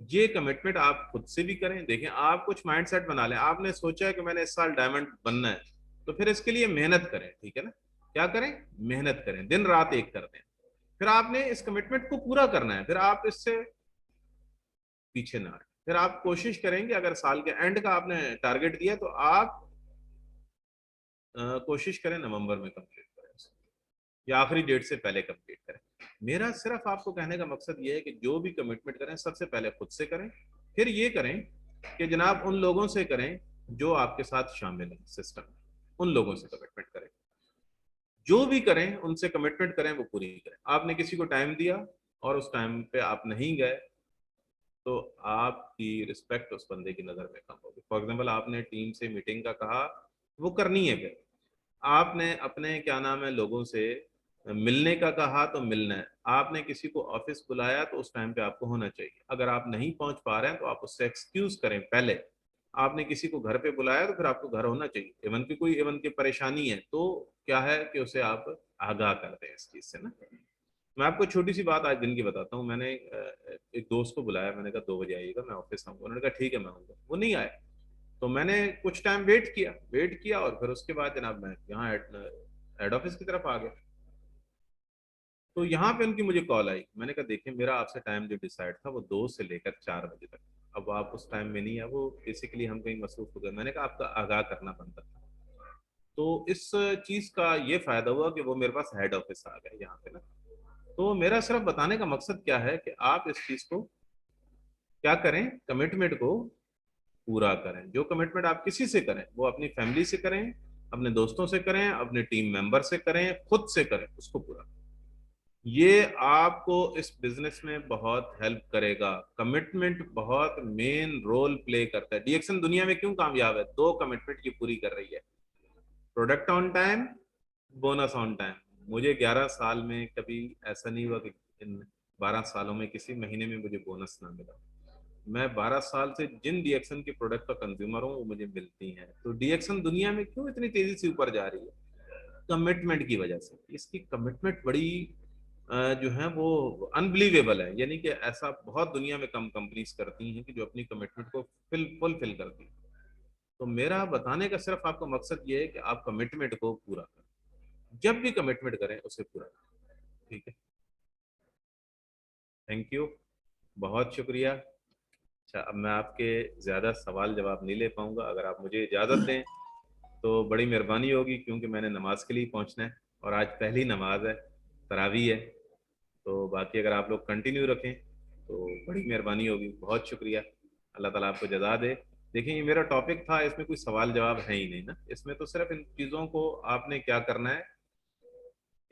ये कमिटमेंट आप खुद से भी करें। देखें, आप कुछ माइंडसेट बना लें, आपने सोचा है कि मैंने इस साल डायमंड बनना है, तो फिर इसके लिए मेहनत करें, ठीक है ना। क्या करें, मेहनत करें, दिन रात एक कर दें। फिर आपने इस कमिटमेंट को पूरा करना है, फिर आप इससे पीछे ना हटें। फिर आप कोशिश करेंगे, अगर साल के एंड का आपने टारगेट दिया तो आप कोशिश करें नवंबर में कंप्लीट करें उसे, या आखिरी डेट से पहले कंप्लीट करें। मेरा सिर्फ आपको कहने का मकसद ये है कि जो भी कमिटमेंट करें सबसे पहले खुद से करें, फिर ये करें कि जनाब उन लोगों से करें जो आपके साथ शामिल हैं सिस्टम में, उन लोगों से कमिटमेंट करें। जो भी करें उनसे कमिटमेंट करें, वो पूरी करें। आपने किसी को टाइम दिया और उस टाइम पे आप नहीं गए तो आपकी रिस्पेक्ट उस बंदे की नज़र में कम होगी। फॉर एग्जाम्पल, आपने टीम से मीटिंग का कहा, वो करनी है, फिर आपने अपने क्या नाम है लोगों से मिलने का कहा तो मिलना है, आपने किसी को ऑफिस बुलाया तो उस टाइम पे आपको होना चाहिए। अगर आप नहीं पहुंच पा रहे हैं तो आप उससे एक्सक्यूज करें पहले। आपने किसी को घर पे बुलाया तो फिर आपको घर होना चाहिए। इवन की कोई इवन की परेशानी है तो क्या है कि उसे आप आगाह कर दें इस चीज से ना। मैं आपको छोटी सी बात आज दिन की बताता हूँ। मैंने एक दोस्त को बुलाया, मैंने कहा 2 बजे आइएगा, मैं ऑफिस आऊंगा। उन्होंने कहा ठीक है मैं आऊंगा, वो नहीं आए। तो मैंने कुछ टाइम वेट किया और फिर उसके बाद जनाब मैं यहाँ हेड ऑफिस की तरफ आ गया। तो यहाँ पे उनकी मुझे कॉल आई। मैंने कहा देखिए, मेरा आपसे टाइम जो डिसाइड था वो 2 से लेकर 4 बजे तक, अब आप उस टाइम में नहीं है, वो बेसिकली हम कहीं मसरूफ हो गए। मैंने कहा आपका आगाह करना बनता था। तो इस चीज का ये फायदा हुआ कि वो मेरे पास हेड ऑफिस आ गए यहाँ पे ना। तो मेरा सिर्फ बताने का मकसद क्या है कि आप इस चीज को क्या करें, कमिटमेंट को पूरा करें। जो कमिटमेंट आप किसी से करें वो अपनी फैमिली से करें, अपने दोस्तों से करें, अपने टीम मेंबर से करें, खुद से करें, उसको पूरा करें। ये आपको इस बिजनेस में बहुत हेल्प करेगा। कमिटमेंट बहुत मेन रोल प्ले करता है। डीएक्सन दुनिया में क्यों कामयाब है, 2 कमिटमेंट ये पूरी कर रही है। Product on time, bonus on time. मुझे 11 साल में कभी ऐसा नहीं हुआ कि इन 12 सालों में किसी महीने में मुझे बोनस ना मिला। मैं 12 साल से जिन डीएक्सन की प्रोडक्ट का कंज्यूमर हूँ वो मुझे मिलती हैं। तो डीएक्सन दुनिया में क्यों इतनी तेजी से ऊपर जा रही है, कमिटमेंट की वजह से। इसकी कमिटमेंट बड़ी जो है वो अनबिलीवेबल है। यानी कि ऐसा बहुत दुनिया में कम कंपनीज करती हैं कि जो अपनी कमिटमेंट को फुलफिल करती हैं। तो मेरा बताने का सिर्फ आपको मकसद ये है कि आप कमिटमेंट को पूरा करें, जब भी कमिटमेंट करें उसे पूरा करें, ठीक है। थैंक यू, बहुत शुक्रिया। अच्छा, अब मैं आपके ज़्यादा सवाल जवाब नहीं ले पाऊंगा, अगर आप मुझे इजाज़त दें तो बड़ी मेहरबानी होगी, क्योंकि मैंने नमाज के लिए पहुंचना है और आज पहली नमाज है, तरावी है। तो बाकी अगर आप लोग कंटिन्यू रखें तो बड़ी मेहरबानी होगी। बहुत शुक्रिया, अल्लाह ताला आपको जज़ा दे। देखिए, ये मेरा टॉपिक था, इसमें कोई सवाल जवाब है ही नहीं ना। इसमें तो सिर्फ इन चीज़ों को आपने क्या करना है,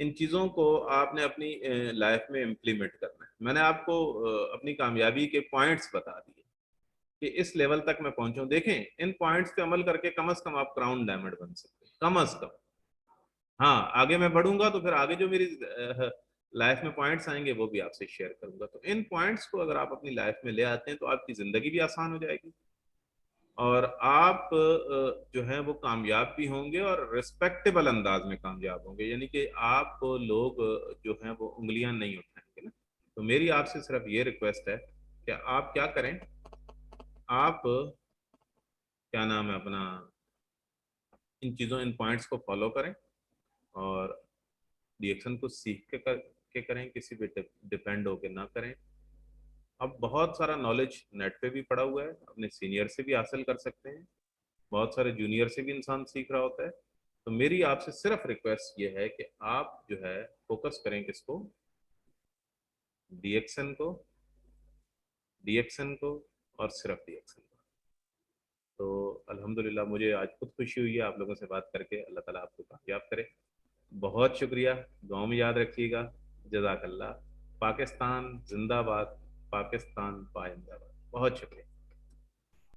इन चीज़ों को आपने अपनी लाइफ में इम्प्लीमेंट करना है। मैंने आपको अपनी कामयाबी के पॉइंट्स बता दिए कि इस लेवल तक मैं पहुंचूं। देखें, इन पॉइंट्स पे अमल करके कम से कम आप क्राउन डायमंड बन सकते हैं, कम से कम। हाँ, आगे मैं बढ़ूंगा तो फिर आगे जो मेरी लाइफ में पॉइंट्स आएंगे वो भी आपसे शेयर करूंगा। तो इन पॉइंट्स को अगर आप अपनी लाइफ में ले आते हैं तो आपकी जिंदगी भी आसान हो जाएगी और आप जो है वो कामयाब भी होंगे और रिस्पेक्टेबल अंदाज में कामयाब होंगे। यानी कि आप लोग जो हैं वो उंगलियां नहीं उठाएंगे ना। तो मेरी आपसे सिर्फ ये रिक्वेस्ट है कि आप क्या करें, आप क्या नाम है अपना, इन चीज़ों, इन पॉइंट्स को फॉलो करें और रिएक्शन को सीख के करें, किसी पे डिपेंड होके ना करें। अब बहुत सारा नॉलेज नेट पे भी पड़ा हुआ है, अपने सीनियर से भी हासिल कर सकते हैं, बहुत सारे जूनियर से भी इंसान सीख रहा होता है। तो मेरी आपसे सिर्फ रिक्वेस्ट ये है कि आप जो है फोकस करें किसको, डीएक्शन को, डीएक्शन को और सिर्फ डीएक्शन को। तो अल्हम्दुलिल्लाह मुझे आज खुद खुशी हुई है आप लोगों से बात करके। अल्लाह ताला आपको कामयाब करे। बहुत शुक्रिया, दुआ में याद रखिएगा। जज़ाकल्लाह। पाकिस्तान जिंदाबाद, पाकिस्तान पाइंदाबाद। बहुत शुक्रिया।